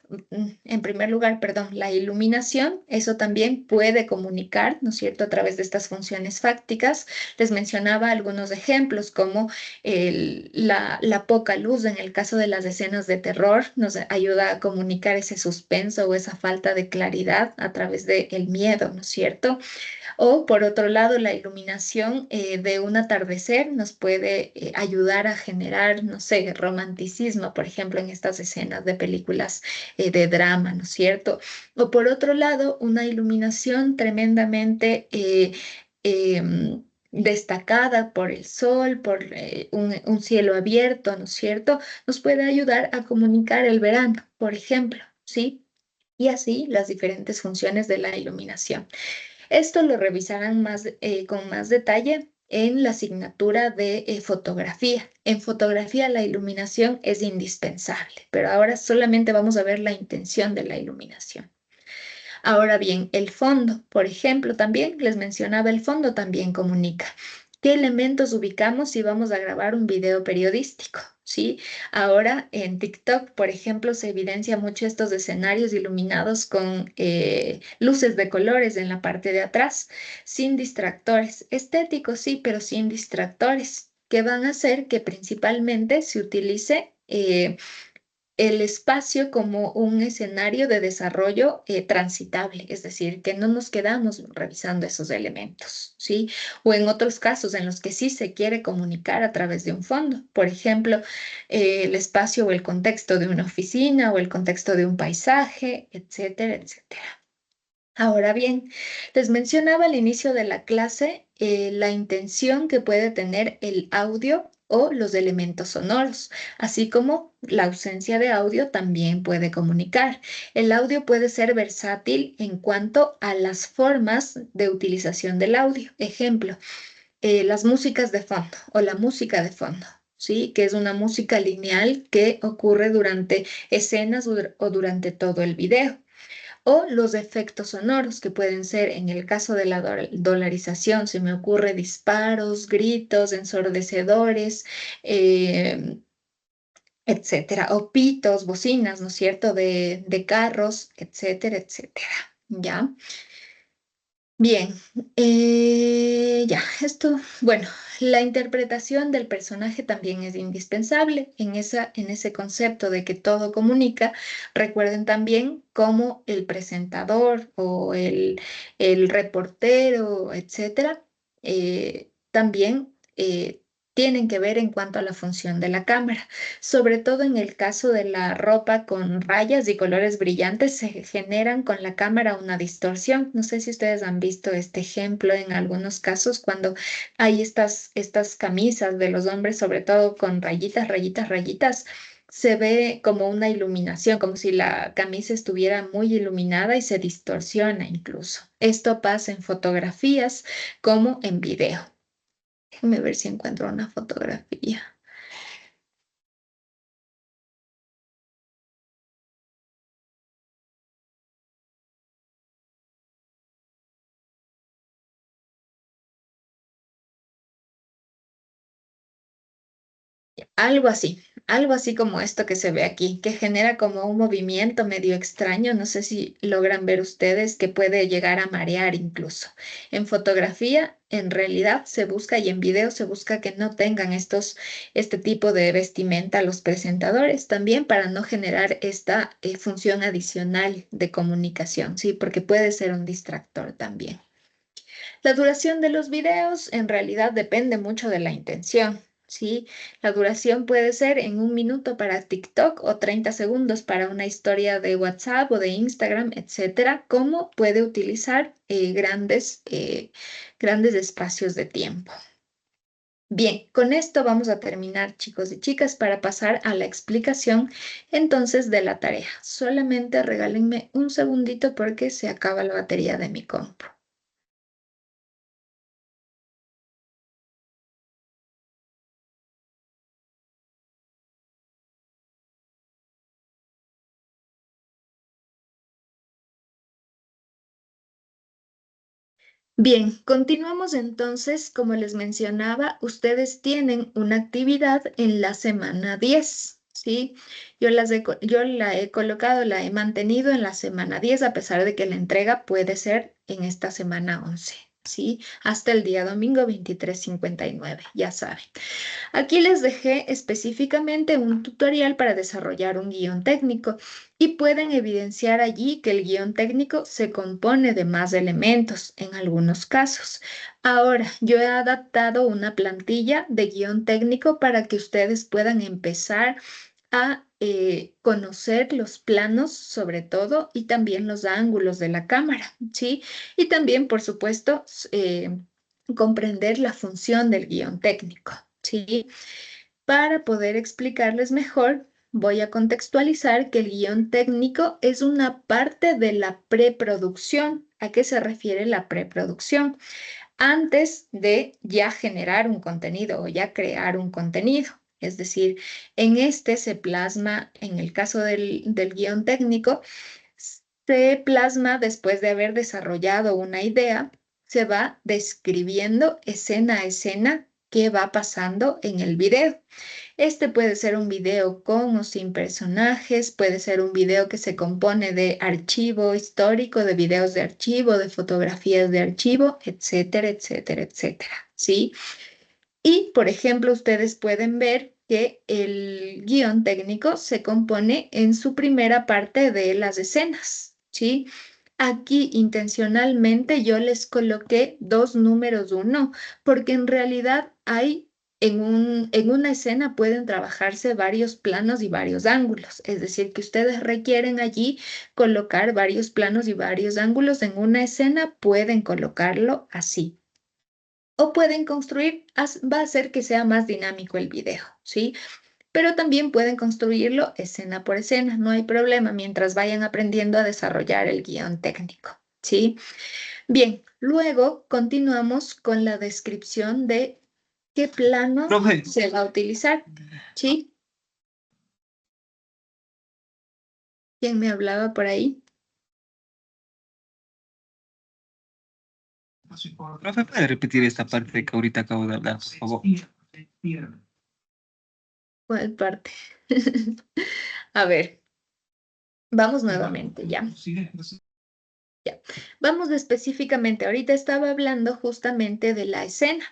en primer lugar, perdón, la iluminación, eso también puede comunicar, ¿no es cierto?, a través de estas funciones fácticas. Les mencionaba algunos ejemplos como la poca luz en el caso de las escenas de terror, nos ayuda a comunicar ese suspenso o esa falta de claridad a través del miedo, ¿no es cierto? O por otro lado, la iluminación de un atardecer nos puede ayudar a generar, no sé, romanticismo, por ejemplo, en estas escenas de películas de drama, ¿no es cierto? O por otro lado, una iluminación tremendamente destacada por el sol, por un cielo abierto, ¿no es cierto? Nos puede ayudar a comunicar el verano, por ejemplo, ¿sí? Y así las diferentes funciones de la iluminación. Esto lo revisarán con más detalle en la asignatura de fotografía. En fotografía la iluminación es indispensable, pero ahora solamente vamos a ver la intención de la iluminación. Ahora bien, el fondo, por ejemplo, también les mencionaba, el fondo también comunica. ¿Qué elementos ubicamos si vamos a grabar un video periodístico? ¿Sí? Ahora en TikTok, por ejemplo, se evidencia mucho estos escenarios iluminados con luces de colores en la parte de atrás, sin distractores. Estéticos, sí, pero sin distractores, que van a hacer que principalmente se utilice el espacio como un escenario de desarrollo transitable, es decir, que no nos quedamos revisando esos elementos, ¿sí? O en otros casos en los que sí se quiere comunicar a través de un fondo, por ejemplo, el espacio o el contexto de una oficina o el contexto de un paisaje, etcétera, etcétera. Ahora bien, les mencionaba al inicio de la clase la intención que puede tener el audio o los elementos sonoros, así como la ausencia de audio también puede comunicar. El audio puede ser versátil en cuanto a las formas de utilización del audio. Ejemplo, las músicas de fondo o la música de fondo, ¿sí? Que es una música lineal que ocurre durante escenas o durante todo el video. O los efectos sonoros, que pueden ser, en el caso de la dolarización, se me ocurre disparos, gritos, ensordecedores, etcétera, o pitos, bocinas, ¿no es cierto?, de carros, etcétera, etcétera, ¿ya? Bien, ya, esto, bueno, la interpretación del personaje también es indispensable en ese concepto de que todo comunica. Recuerden también cómo el presentador o el reportero, etcétera, también tienen que ver en cuanto a la función de la cámara. Sobre todo en el caso de la ropa con rayas y colores brillantes, se generan con la cámara una distorsión. No sé si ustedes han visto este ejemplo en algunos casos cuando hay estas camisas de los hombres, sobre todo con rayitas, rayitas, rayitas. Se ve como una iluminación, como si la camisa estuviera muy iluminada y se distorsiona incluso. Esto pasa en fotografías como en video. Déjenme ver si encuentro una fotografía. Algo así como esto que se ve aquí, que genera como un movimiento medio extraño. No sé si logran ver ustedes, que puede llegar a marear incluso. En fotografía, en realidad se busca, y en video se busca, que no tengan este tipo de vestimenta los presentadores, también para no generar esta función adicional de comunicación, ¿sí? Porque puede ser un distractor también. La duración de los videos en realidad depende mucho de la intención, ¿sí? La duración puede ser en 1 minuto para TikTok o 30 segundos para una historia de WhatsApp o de Instagram, etcétera, como puede utilizar grandes espacios de tiempo. Bien, con esto vamos a terminar, chicos y chicas, para pasar a la explicación entonces de la tarea. Solamente regálenme un segundito porque se acaba la batería de mi compu. Bien, continuamos entonces. Como les mencionaba, ustedes tienen una actividad en la semana 10, ¿sí? Yo la he colocado, la he mantenido en la semana 10, a pesar de que la entrega puede ser en esta semana 11, ¿sí? Hasta el día domingo 23:59, ya saben. Aquí les dejé específicamente un tutorial para desarrollar un guión técnico y pueden evidenciar allí que el guión técnico se compone de más elementos en algunos casos. Ahora, yo he adaptado una plantilla de guión técnico para que ustedes puedan empezar a conocer los planos, sobre todo, y también los ángulos de la cámara, ¿sí? Y también, por supuesto, comprender la función del guión técnico, ¿sí? Para poder explicarles mejor, voy a contextualizar que el guión técnico es una parte de la preproducción. ¿A qué se refiere la preproducción? Antes de ya generar un contenido o ya crear un contenido. Es decir, en este se plasma, en el caso del guión técnico, se plasma después de haber desarrollado una idea, se va describiendo escena a escena qué va pasando en el video. Este puede ser un video con o sin personajes, puede ser un video que se compone de archivo histórico, de videos de archivo, de fotografías de archivo, etcétera, etcétera, etcétera, ¿sí? Y, por ejemplo, ustedes pueden ver que el guión técnico se compone en su primera parte de las escenas, ¿sí? Aquí intencionalmente yo les coloqué 2 números 1, porque en realidad hay en una escena pueden trabajarse varios planos y varios ángulos. Es decir, que ustedes requieren allí colocar varios planos y varios ángulos en una escena, pueden colocarlo así. O pueden construir, va a hacer que sea más dinámico el video, ¿sí? Pero también pueden construirlo escena por escena, no hay problema, mientras vayan aprendiendo a desarrollar el guión técnico, ¿sí? Bien, luego continuamos con la descripción de qué plano Profe. se va a utilizar, ¿sí? ¿Quién me hablaba por ahí? Profe, ¿puede repetir esta parte que ahorita acabo de hablar, por favor? ¿Cuál parte? A ver, vamos nuevamente, ¿ya? Ya. Vamos específicamente, ahorita estaba hablando justamente de la escena.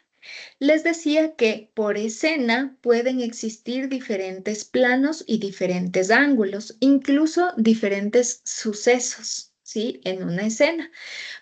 Les decía que por escena pueden existir diferentes planos y diferentes ángulos, incluso diferentes sucesos, ¿sí? En una escena.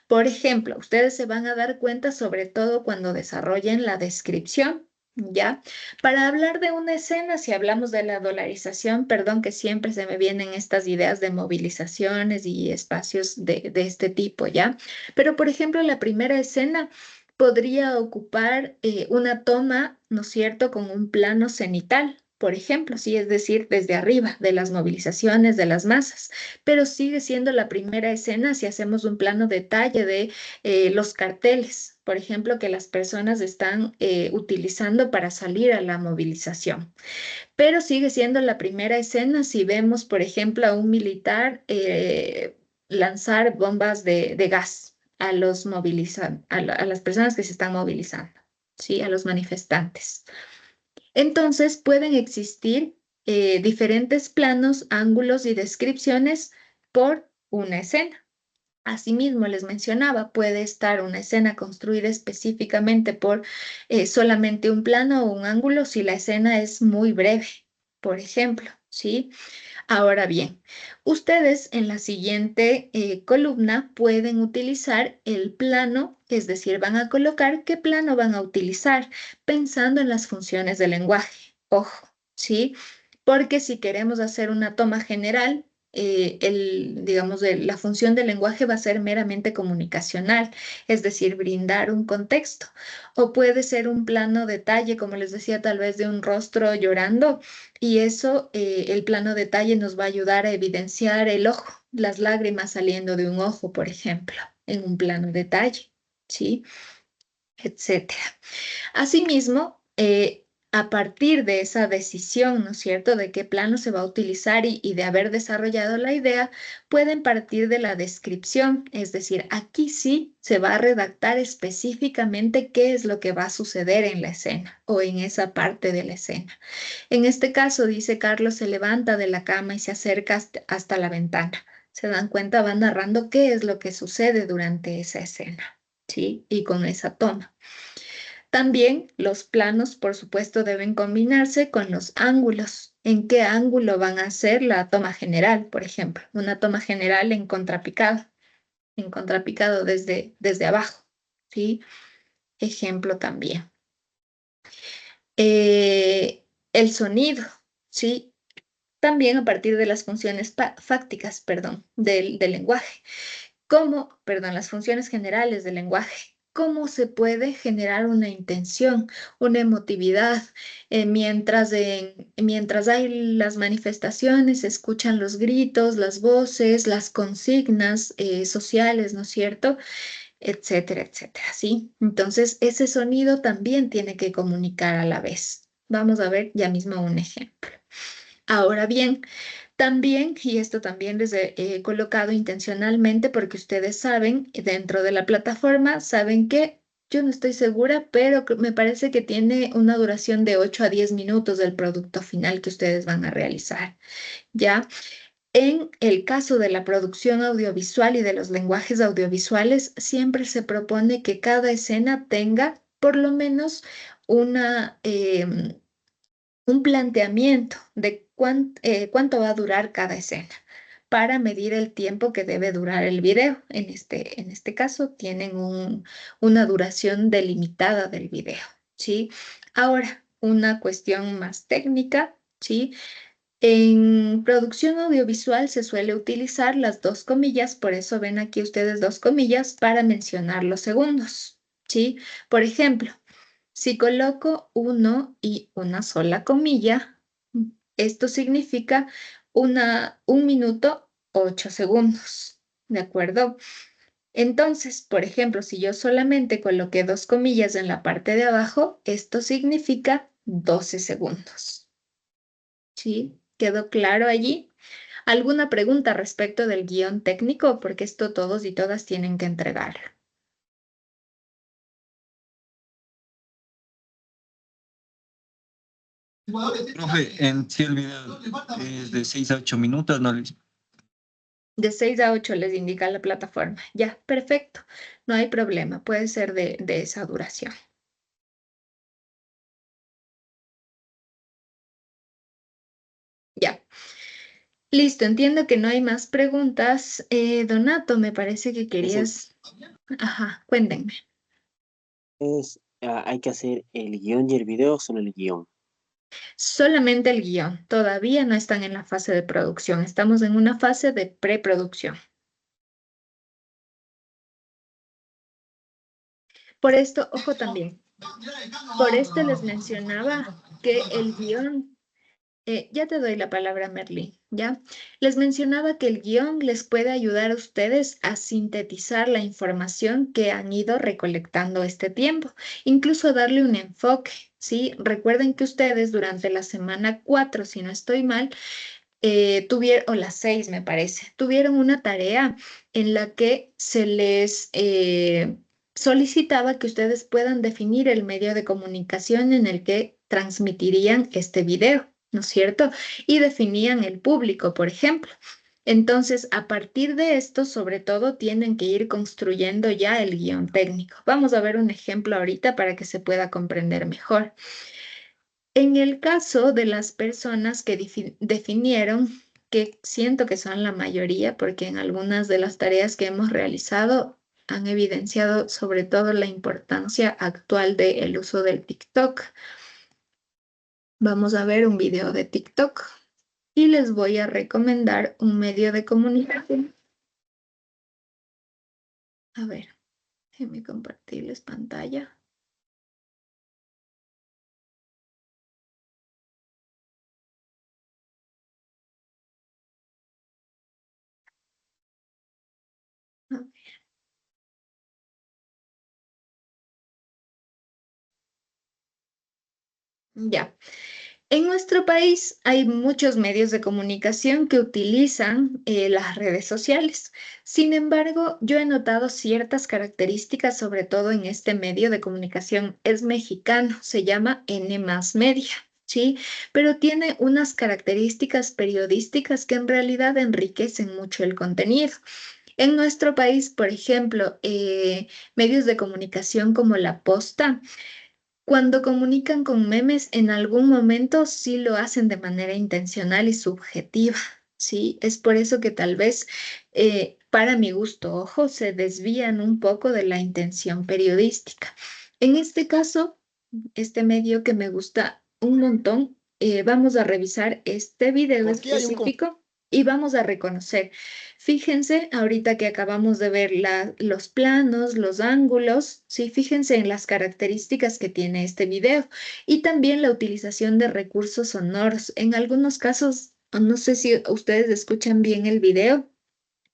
Por ejemplo, ustedes se van a dar cuenta sobre todo cuando desarrollen la descripción, ¿ya? Para hablar de una escena, si hablamos de la dolarización, perdón que siempre se me vienen estas ideas de movilizaciones y espacios de este tipo, ¿ya? Pero, por ejemplo, la primera escena podría ocupar una toma, ¿no es cierto?, con un plano cenital, por ejemplo, sí, es decir, desde arriba, de las movilizaciones, de las masas, pero sigue siendo la primera escena si hacemos un plano detalle de los carteles, por ejemplo, que las personas están utilizando para salir a la movilización. Pero sigue siendo la primera escena si vemos, por ejemplo, a un militar lanzar bombas de gas a los a las personas que se están movilizando, ¿sí? A los manifestantes. Entonces pueden existir diferentes planos, ángulos y descripciones por una escena. Asimismo, les mencionaba, puede estar una escena construida específicamente por solamente un plano o un ángulo si la escena es muy breve, por ejemplo, ¿sí? Ahora bien, ustedes en la siguiente columna pueden utilizar el plano, es decir, van a colocar qué plano van a utilizar pensando en las funciones del lenguaje. Ojo, ¿sí? Porque si queremos hacer una toma general, digamos, la función del lenguaje va a ser meramente comunicacional, es decir, brindar un contexto. O puede ser un plano detalle, como les decía, tal vez de un rostro llorando, y eso, el plano detalle nos va a ayudar a evidenciar el ojo, las lágrimas saliendo de un ojo, por ejemplo, en un plano detalle, ¿sí? Etcétera. Asimismo, a partir de esa decisión, ¿no es cierto?, de qué plano se va a utilizar y de haber desarrollado la idea, pueden partir de la descripción, es decir, aquí sí se va a redactar específicamente qué es lo que va a suceder en la escena o en esa parte de la escena. En este caso, dice Carlos, se levanta de la cama y se acerca hasta la ventana. Se dan cuenta, van narrando qué es lo que sucede durante esa escena, ¿sí? Y con esa toma. También los planos, por supuesto, deben combinarse con los ángulos. ¿En qué ángulo van a hacer la toma general, por ejemplo? Una toma general en contrapicado desde abajo, ¿sí? Ejemplo también. El sonido, ¿sí? También a partir de las funciones fácticas, perdón, del lenguaje. Las funciones generales del lenguaje. ¿Cómo se puede generar una intención, una emotividad? Mientras hay las manifestaciones, se escuchan los gritos, las voces, las consignas sociales, ¿no es cierto? Etcétera, etcétera, ¿sí? Entonces, ese sonido también tiene que comunicar a la vez. Vamos a ver ya mismo un ejemplo. Ahora bien, también, y esto también les he colocado intencionalmente porque ustedes saben, dentro de la plataforma, saben que yo no estoy segura, pero me parece que tiene una duración de 8 a 10 minutos del producto final que ustedes van a realizar, ¿ya? En el caso de la producción audiovisual y de los lenguajes audiovisuales, siempre se propone que cada escena tenga por lo menos un planteamiento de cuánto va a durar cada escena para medir el tiempo que debe durar el video. En este caso, tienen una duración delimitada del video, ¿sí? Ahora, una cuestión más técnica, ¿sí? En producción audiovisual se suele utilizar las 2 comillas, por eso ven aquí ustedes 2 comillas para mencionar los segundos, ¿sí? Por ejemplo, si coloco uno y una sola comilla, esto significa 1 minuto 8 segundos, ¿de acuerdo? Entonces, por ejemplo, si yo solamente coloqué 2 comillas en la parte de abajo, esto significa 12 segundos. ¿Sí? ¿Quedó claro allí? ¿Alguna pregunta respecto del guión técnico? Porque esto todos y todas tienen que entregarlo. Profe, en sí el video es de 6 a 8 minutos, ¿no? De 6 a 8 les indica la plataforma. Ya, perfecto. No hay problema. Puede ser de esa duración. Ya. Listo, entiendo que no hay más preguntas. Donato, me parece que querías... Ajá, cuéntenme. Hay que hacer el guión y el video, solo el guión. Solamente el guión. Todavía no están en la fase de producción. Estamos en una fase de preproducción. Por esto, ojo también. Por esto les mencionaba que el guión... ya te doy la palabra, Merlin, ¿ya? Les mencionaba que el guión les puede ayudar a ustedes a sintetizar la información que han ido recolectando este tiempo, incluso darle un enfoque, ¿sí? Recuerden que ustedes durante la semana 4, si no estoy mal, tuvieron, o las 6 me parece, tuvieron una tarea en la que se les solicitaba que ustedes puedan definir el medio de comunicación en el que transmitirían este video, ¿no es cierto? Y definían el público, por ejemplo. Entonces, a partir de esto, sobre todo, tienen que ir construyendo ya el guión técnico. Vamos a ver un ejemplo ahorita para que se pueda comprender mejor. En el caso de las personas que definieron, que siento que son la mayoría, porque en algunas de las tareas que hemos realizado han evidenciado sobre todo la importancia actual del uso del TikTok. Vamos a ver un video de TikTok y les voy a recomendar un medio de comunicación. A ver, déjenme compartirles pantalla. A ver. Ya. En nuestro país hay muchos medios de comunicación que utilizan las redes sociales. Sin embargo, yo he notado ciertas características, sobre todo en este medio de comunicación. Es mexicano, se llama N+ Media, ¿sí? Pero tiene unas características periodísticas que en realidad enriquecen mucho el contenido. En nuestro país, por ejemplo, medios de comunicación como La Posta, cuando comunican con memes, en algún momento sí lo hacen de manera intencional y subjetiva, ¿sí? Es por eso que tal vez, para mi gusto, ojo, se desvían un poco de la intención periodística. En este caso, este medio que me gusta un montón, vamos a revisar este video específico y vamos a reconocer. Fíjense, ahorita que acabamos de ver los planos, los ángulos, ¿sí? Fíjense en las características que tiene este video y también la utilización de recursos sonoros. En algunos casos, no sé si ustedes escuchan bien el video,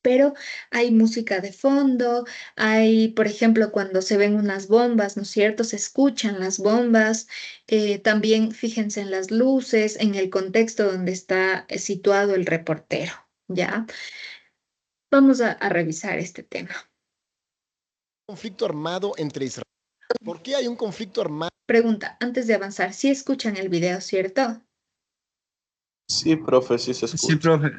pero hay música de fondo, hay, por ejemplo, cuando se ven unas bombas, ¿no es cierto? Se escuchan las bombas. También fíjense en las luces, en el contexto donde está situado el reportero, ¿ya? Vamos a revisar este tema. Conflicto armado entre Israel. ¿Por qué hay un conflicto armado? Pregunta, antes de avanzar, ¿sí escuchan el video, cierto? Sí, profe, sí se escucha. Sí, profe.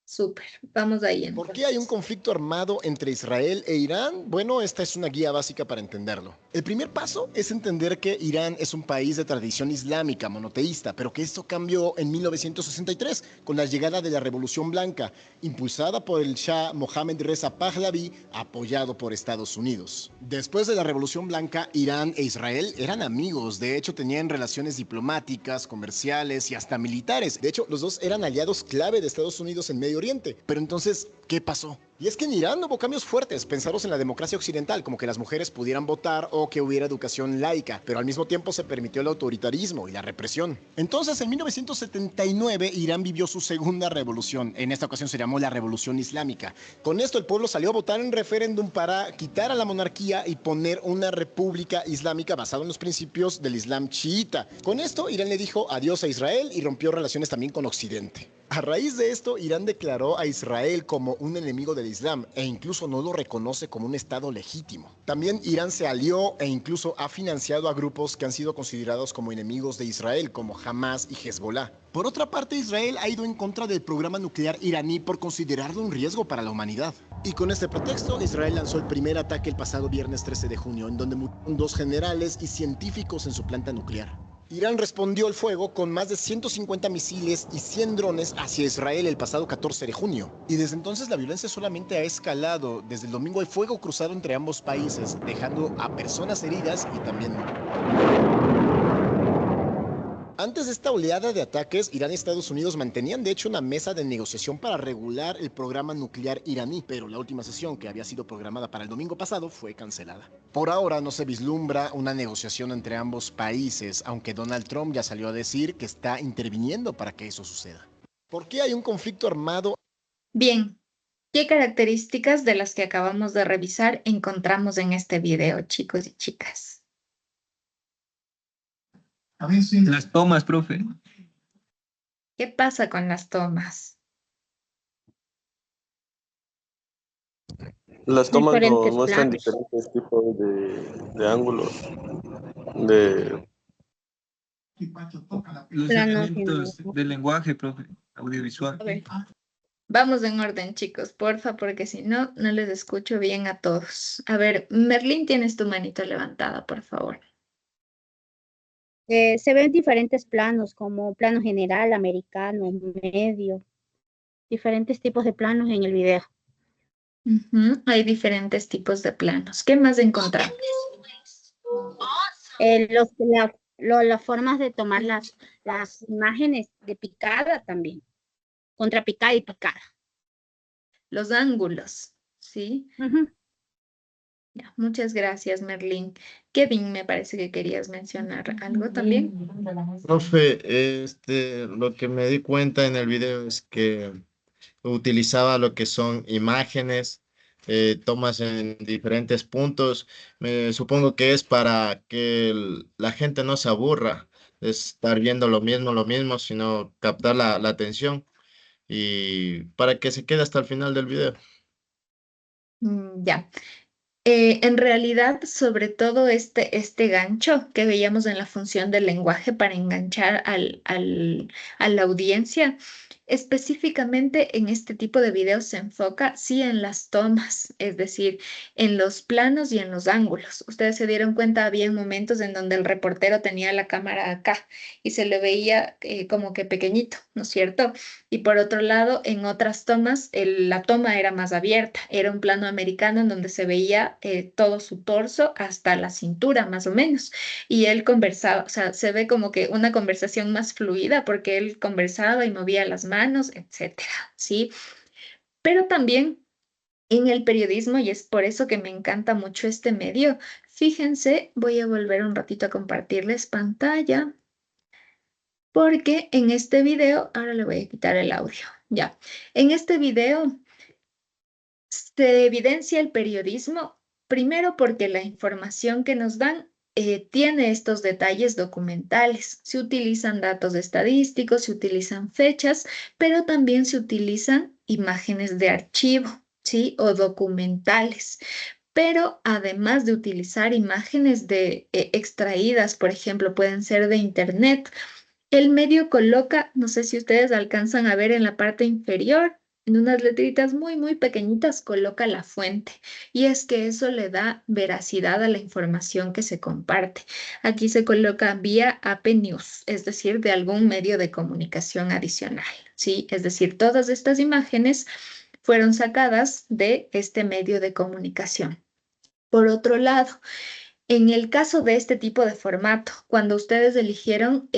Súper, vamos ahí entonces. ¿Por qué hay un conflicto armado entre Israel e Irán? Bueno, esta es una guía básica para entenderlo. El primer paso es entender que Irán es un país de tradición islámica monoteísta, pero que esto cambió en 1963 con la llegada de la Revolución Blanca, impulsada por el Shah Mohammad Reza Pahlavi, apoyado por Estados Unidos. Después de la Revolución Blanca, Irán e Israel eran amigos, de hecho tenían relaciones diplomáticas, comerciales y hasta militares. De hecho, los dos eran aliados clave de Estados Unidos en Medio Medio Oriente. Pero entonces, ¿qué pasó? Y es que en Irán hubo cambios fuertes pensados en la democracia occidental, como que las mujeres pudieran votar o que hubiera educación laica, pero al mismo tiempo se permitió el autoritarismo y la represión. Entonces, en 1979, Irán vivió su segunda revolución. En esta ocasión se llamó la Revolución Islámica. Con esto, el pueblo salió a votar en referéndum para quitar a la monarquía y poner una república islámica basada en los principios del Islam chiita. Con esto, Irán le dijo adiós a Israel y rompió relaciones también con Occidente. A raíz de esto, Irán declaró a Israel como un enemigo del Islam e incluso no lo reconoce como un estado legítimo. También Irán se alió e incluso ha financiado a grupos que han sido considerados como enemigos de Israel, como Hamas y Hezbollah. Por otra parte, Israel ha ido en contra del programa nuclear iraní por considerarlo un riesgo para la humanidad. Y con este pretexto, Israel lanzó el primer ataque el pasado viernes 13 de junio, en donde murieron 2 generales y científicos en su planta nuclear. Irán respondió al fuego con más de 150 misiles y 100 drones hacia Israel el pasado 14 de junio. Y desde entonces la violencia solamente ha escalado. Desde el domingo hay fuego cruzado entre ambos países, dejando a personas heridas y también... Antes de esta oleada de ataques, Irán y Estados Unidos mantenían de hecho una mesa de negociación para regular el programa nuclear iraní, pero la última sesión, que había sido programada para el domingo pasado, fue cancelada. Por ahora no se vislumbra una negociación entre ambos países, aunque Donald Trump ya salió a decir que está interviniendo para que eso suceda. ¿Por qué hay un conflicto armado? Bien, ¿qué características de las que acabamos de revisar encontramos en este video, chicos y chicas? Las tomas, profe. ¿Qué pasa con las tomas? Las tomas nos Diferentes muestran planos. diferentes tipos de ángulos, de Los Planos elementos en- del lenguaje, profe, audiovisual. A ver, vamos en orden, chicos, porfa, porque si no, no les escucho bien a todos. A ver, Merlín, tienes tu manito levantada, por favor. Se ven diferentes planos, como plano general, americano, medio, diferentes tipos de planos en el video. Ujú, hay diferentes tipos de planos. ¿Qué más encontramos? Las formas de tomar las imágenes de picada también, contrapicada y picada. Los ángulos, ¿sí? Ujú. Ya, muchas gracias, Merlín. Kevin, me parece que querías mencionar algo también. Profe, lo que me di cuenta en el video es que utilizaba lo que son imágenes, tomas en diferentes puntos. Supongo que es para que la gente no se aburra de estar viendo lo mismo, sino captar la atención y para que se quede hasta el final del video. Ya. En realidad, sobre todo este gancho que veíamos en la función del lenguaje para enganchar a la audiencia, específicamente en este tipo de videos se enfoca sí en las tomas, es decir, en los planos y en los ángulos. Ustedes se dieron cuenta, había momentos en donde el reportero tenía la cámara acá y se le veía como que pequeñito, ¿no es cierto? Y por otro lado, en otras tomas, la toma era más abierta, era un plano americano en donde se veía todo su torso hasta la cintura, más o menos. Y él conversaba, o sea, se ve como que una conversación más fluida porque él conversaba y movía las manos, etcétera, ¿sí? Pero también en el periodismo, y es por eso que me encanta mucho este medio, fíjense, voy a volver un ratito a compartirles pantalla. Porque en este video, ahora le voy a quitar el audio, ya. En este video se evidencia el periodismo, primero porque la información que nos dan tiene estos detalles documentales. Se utilizan datos estadísticos, se utilizan fechas, pero también se utilizan imágenes de archivo, ¿sí? O documentales. Pero además de utilizar imágenes extraídas, por ejemplo, pueden ser de internet. El medio coloca, no sé si ustedes alcanzan a ver en la parte inferior, en unas letritas muy, muy pequeñitas, coloca la fuente. Y es que eso le da veracidad a la información que se comparte. Aquí se coloca vía AP News, es decir, de algún medio de comunicación adicional, ¿sí? Es decir, todas estas imágenes fueron sacadas de este medio de comunicación. Por otro lado, en el caso de este tipo de formato, cuando ustedes eligieron,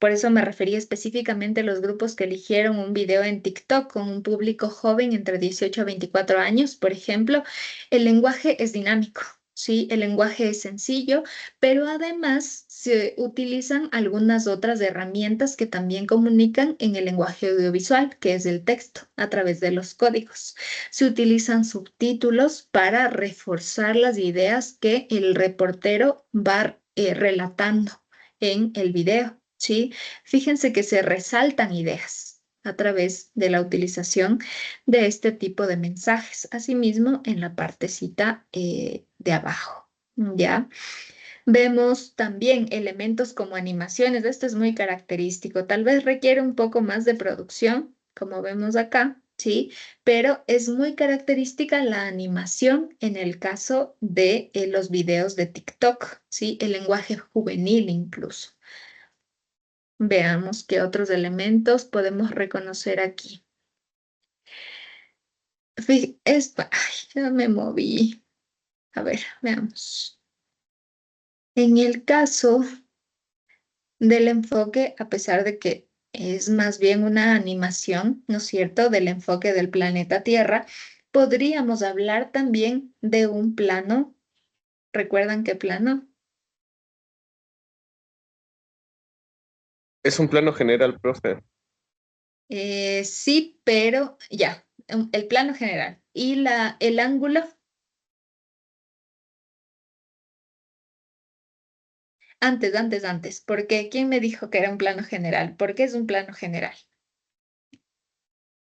por eso me refería específicamente a los grupos que eligieron un video en TikTok con un público joven entre 18 a 24 años, por ejemplo, el lenguaje es dinámico. Sí, el lenguaje es sencillo, pero además se utilizan algunas otras herramientas que también comunican en el lenguaje audiovisual, que es el texto, a través de los códigos. Se utilizan subtítulos para reforzar las ideas que el reportero va relatando en el video, ¿sí? Fíjense que se resaltan ideas a través de la utilización de este tipo de mensajes. Asimismo, en la partecita de abajo, ¿ya? Vemos también elementos como animaciones. Esto es muy característico. Tal vez requiere un poco más de producción, como vemos acá, ¿sí? Pero es muy característica la animación en el caso de los videos de TikTok, ¿sí? El lenguaje juvenil incluso. Veamos qué otros elementos podemos reconocer aquí. Ay, ya me moví. A ver, veamos. En el caso del enfoque, a pesar de que es más bien una animación, ¿no es cierto?, del enfoque del planeta Tierra, podríamos hablar también de un plano. ¿Recuerdan qué plano? Es un plano general, profe. Sí, pero ya, el plano general. ¿Y el ángulo? Antes, porque ¿quién me dijo que era un plano general? ¿Por qué es un plano general?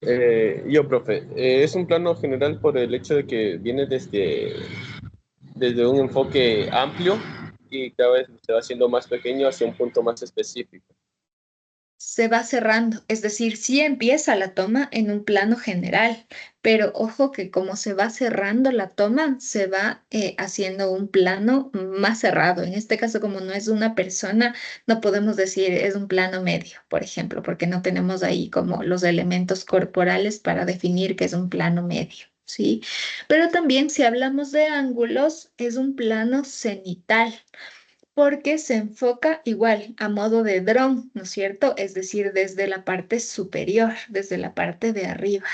Yo, profe, es un plano general por el hecho de que viene desde un enfoque amplio y cada vez se va haciendo más pequeño hacia un punto más específico. Se va cerrando, es decir, sí empieza la toma en un plano general, pero ojo que como se va cerrando la toma, se va haciendo un plano más cerrado. En este caso, como no es una persona, no podemos decir es un plano medio, por ejemplo, porque no tenemos ahí como los elementos corporales para definir que es un plano medio, ¿sí? Pero también si hablamos de ángulos, es un plano cenital, porque se enfoca igual a modo de dron, ¿no es cierto? Es decir, desde la parte superior, desde la parte de arriba,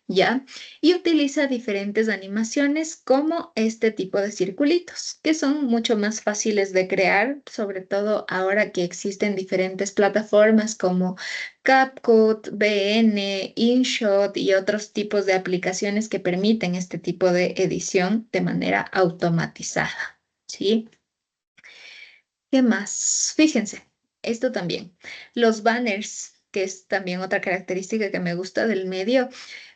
¿ya? Y utiliza diferentes animaciones como este tipo de circulitos, que son mucho más fáciles de crear, sobre todo ahora que existen diferentes plataformas como CapCut, VN, InShot y otros tipos de aplicaciones que permiten este tipo de edición de manera automatizada, ¿sí? ¿Qué más? Fíjense, esto también. Los banners, que es también otra característica que me gusta del medio,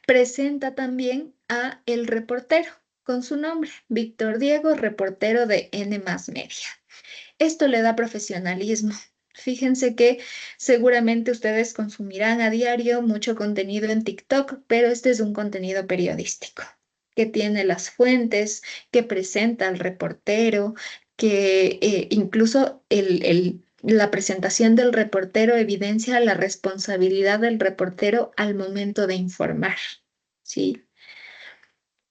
presenta también a el reportero con su nombre, Víctor Diego, reportero de N+ Media. Esto le da profesionalismo. Fíjense que seguramente ustedes consumirán a diario mucho contenido en TikTok, pero este es un contenido periodístico que tiene las fuentes, que presenta al reportero, que incluso la presentación del reportero evidencia la responsabilidad del reportero al momento de informar, ¿sí?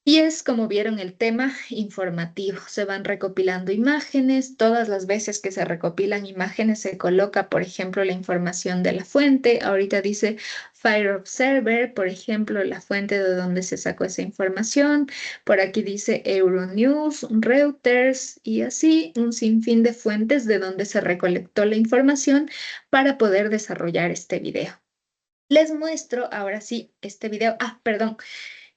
Y es, como vieron, el tema informativo. Se van recopilando imágenes. Todas las veces que se recopilan imágenes se coloca, por ejemplo, la información de la fuente. Ahorita dice Fire Observer, por ejemplo, la fuente de donde se sacó esa información. Por aquí dice Euronews, Reuters y así un sinfín de fuentes de donde se recolectó la información para poder desarrollar este video. Les muestro ahora sí este video. Perdón.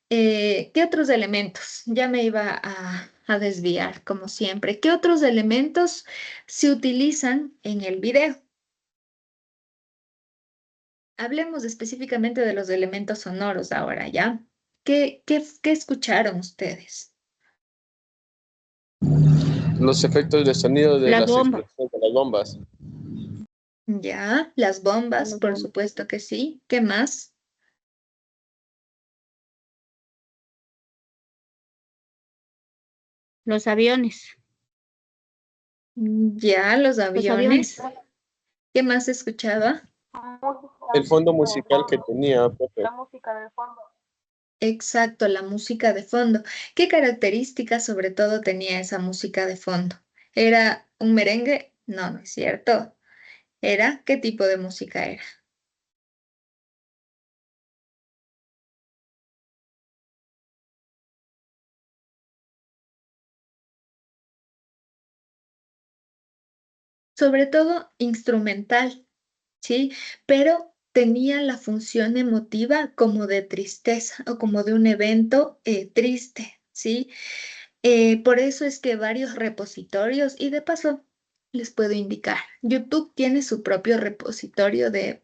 ¿Qué otros elementos? Ya me iba a desviar, como siempre. ¿Qué otros elementos se utilizan en el video? Hablemos específicamente de los elementos sonoros ahora, ¿ya? ¿Qué escucharon ustedes? Los efectos de sonido de Las las bombas. explosiones de las bombas. Ya, las bombas, por supuesto que sí. ¿Qué más? Los aviones. Ya, los aviones. ¿Qué más escuchaba? El fondo musical que tenía, profe. La música de fondo. Exacto, la música de fondo. ¿Qué características sobre todo tenía esa música de fondo? ¿Era un merengue? No, no es cierto. era, ¿qué tipo de música era? Sobre todo instrumental, ¿sí? Pero tenía la función emotiva como de tristeza o como de un evento triste, ¿sí? Por eso es que varios repositorios, y de paso les puedo indicar, YouTube tiene su propio repositorio de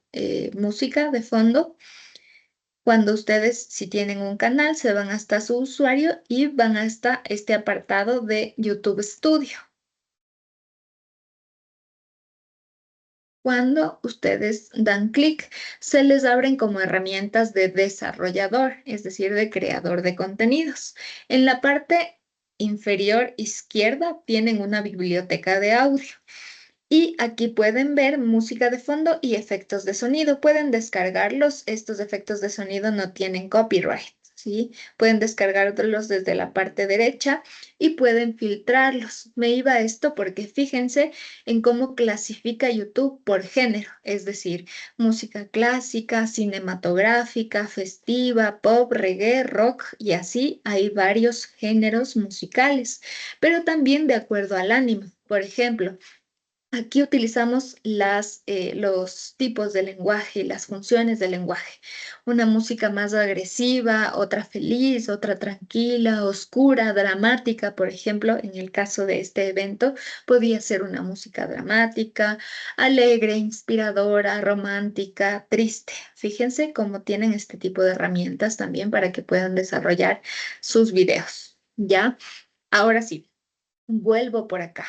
música de fondo. Cuando ustedes, si tienen un canal, se van hasta su usuario y van hasta este apartado de YouTube Studio. Cuando ustedes dan clic, se les abren como herramientas de desarrollador, es decir, de creador de contenidos. En la parte inferior izquierda tienen una biblioteca de audio. Y aquí pueden ver música de fondo y efectos de sonido. Pueden descargarlos. Estos efectos de sonido no tienen copyright, ¿sí? Pueden descargarlos desde la parte derecha y pueden filtrarlos. Me iba a esto porque fíjense en cómo clasifica YouTube por género, es decir, música clásica, cinematográfica, festiva, pop, reggae, rock y así hay varios géneros musicales, pero también de acuerdo al ánimo. Por ejemplo, aquí utilizamos los tipos de lenguaje y las funciones del lenguaje. Una música más agresiva, otra feliz, otra tranquila, oscura, dramática. Por ejemplo, en el caso de este evento, podía ser una música dramática, alegre, inspiradora, romántica, triste. Fíjense cómo tienen este tipo de herramientas también para que puedan desarrollar sus videos. ¿Ya? Ahora sí, vuelvo por acá.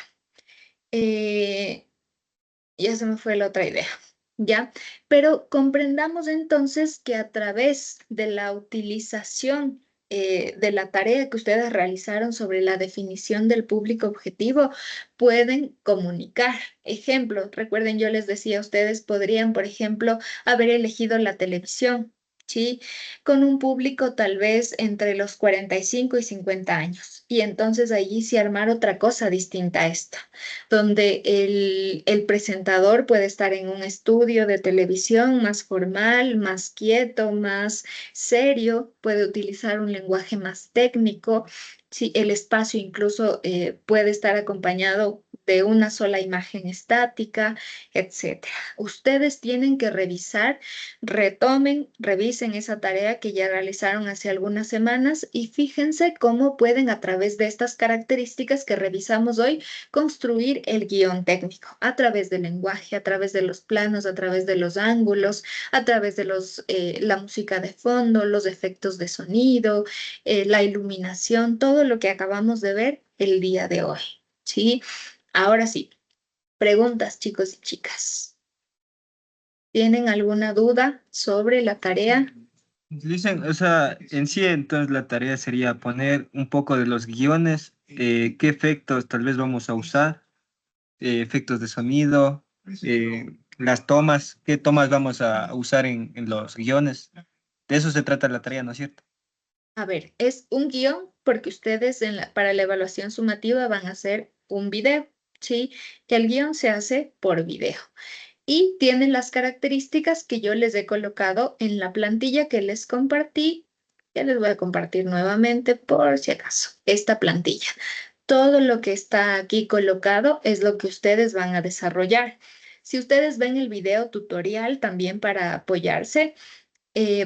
Ya se me fue la otra idea, ¿ya? Pero comprendamos entonces que a través de la utilización de la tarea que ustedes realizaron sobre la definición del público objetivo, pueden comunicar. Ejemplo, recuerden, yo les decía, ustedes podrían, por ejemplo, haber elegido la televisión, ¿sí? Con un público tal vez entre los 45 y 50 años. Y entonces allí sí armar otra cosa distinta a esta, donde el presentador puede estar en un estudio de televisión más formal, más quieto, más serio, puede utilizar un lenguaje más técnico. Sí, el espacio incluso puede estar acompañado de una sola imagen estática, etcétera. Ustedes tienen que revisar, retomen, revisen esa tarea que ya realizaron hace algunas semanas y fíjense cómo pueden a través de estas características que revisamos hoy construir el guión técnico a través del lenguaje, a través de los planos, a través de los ángulos, a través de la música de fondo, los efectos de sonido, la iluminación, todo lo que acabamos de ver el día de hoy, ¿sí? Ahora sí, preguntas, chicos y chicas. ¿Tienen alguna duda sobre la tarea? Dicen, o sea, en sí entonces la tarea sería poner un poco de los guiones, qué efectos tal vez vamos a usar, efectos de sonido, las tomas, qué tomas vamos a usar en los guiones. De eso se trata la tarea, ¿no es cierto? A ver, es un guión porque ustedes para la evaluación sumativa van a hacer un video, ¿sí? Que el guión se hace por video. Y tienen las características que yo les he colocado en la plantilla que les compartí. Ya les voy a compartir nuevamente por si acaso esta plantilla. Todo lo que está aquí colocado es lo que ustedes van a desarrollar. Si ustedes ven el video tutorial también para apoyarse,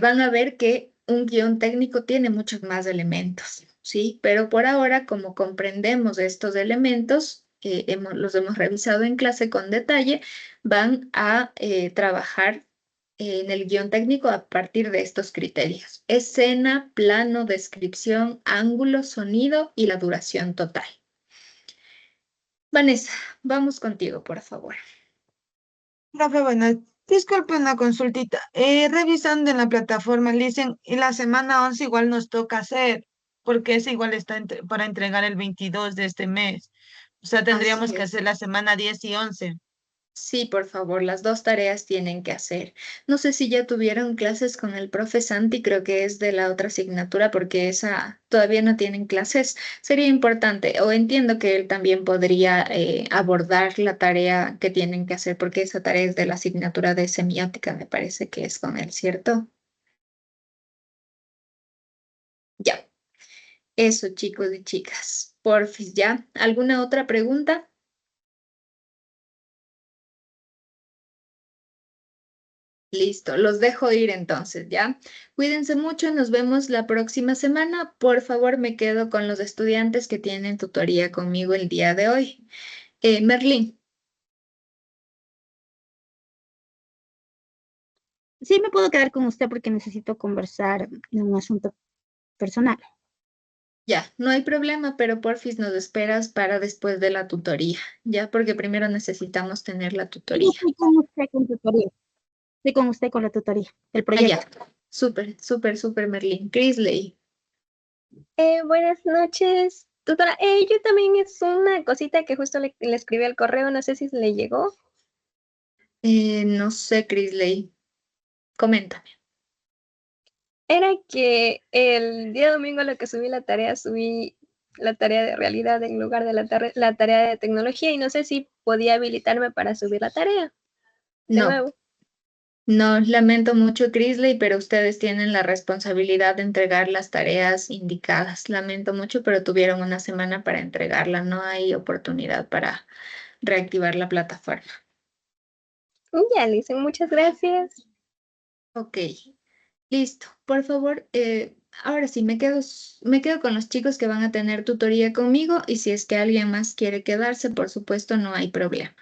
van a ver que un guión técnico tiene muchos más elementos, ¿sí? Pero por ahora, como comprendemos estos elementos, los hemos revisado en clase con detalle, van a trabajar en el guión técnico a partir de estos criterios: escena, plano, descripción, ángulo, sonido y la duración total. Vanessa, vamos contigo, por favor. Profe, buenas. Disculpe una consultita. Revisando en la plataforma, le dicen, y la semana 11 igual nos toca hacer, porque esa igual está para entregar el 22 de este mes. O sea, tendríamos Así que es. hacer la semana 10 y 11. Sí, por favor, las 2 tareas tienen que hacer. No sé si ya tuvieron clases con el profe Santi, creo que es de la otra asignatura porque esa todavía no tienen clases. Sería importante, o entiendo que él también podría abordar la tarea que tienen que hacer porque esa tarea es de la asignatura de semiótica, me parece que es con él, ¿cierto? Ya, eso chicos y chicas. Porfis, ¿ya? ¿Alguna otra pregunta? Listo, los dejo ir entonces, ¿ya? Cuídense mucho, nos vemos la próxima semana. Por favor, me quedo con los estudiantes que tienen tutoría conmigo el día de hoy. Merlín, Sí, me puedo quedar con usted porque necesito conversar en un asunto personal. ya, no hay problema, pero porfis nos esperas para después de la tutoría, ¿ya? Porque primero necesitamos tener la Yo tutoría. estoy con usted con tutoría. Estoy con usted con la tutoría, el Ah, ya, proyecto. súper, Merlín. Crisley, Buenas noches, tutora. Yo también es una cosita que justo le escribí al correo, no sé si le llegó. no sé, Crisley, coméntame. Era que el día domingo lo que subí la tarea de realidad en lugar de la tarea de tecnología y no sé si podía habilitarme para subir la tarea de No. nuevo. No, lamento mucho, Crisley, pero ustedes tienen la responsabilidad de entregar las tareas indicadas. Lamento mucho, pero tuvieron una semana para entregarla. No hay oportunidad para reactivar la plataforma. Ya, Lisen, muchas gracias. Ok, listo. Por favor, ahora sí, me quedo con los chicos que van a tener tutoría conmigo y si es que alguien más quiere quedarse, por supuesto, no hay problema.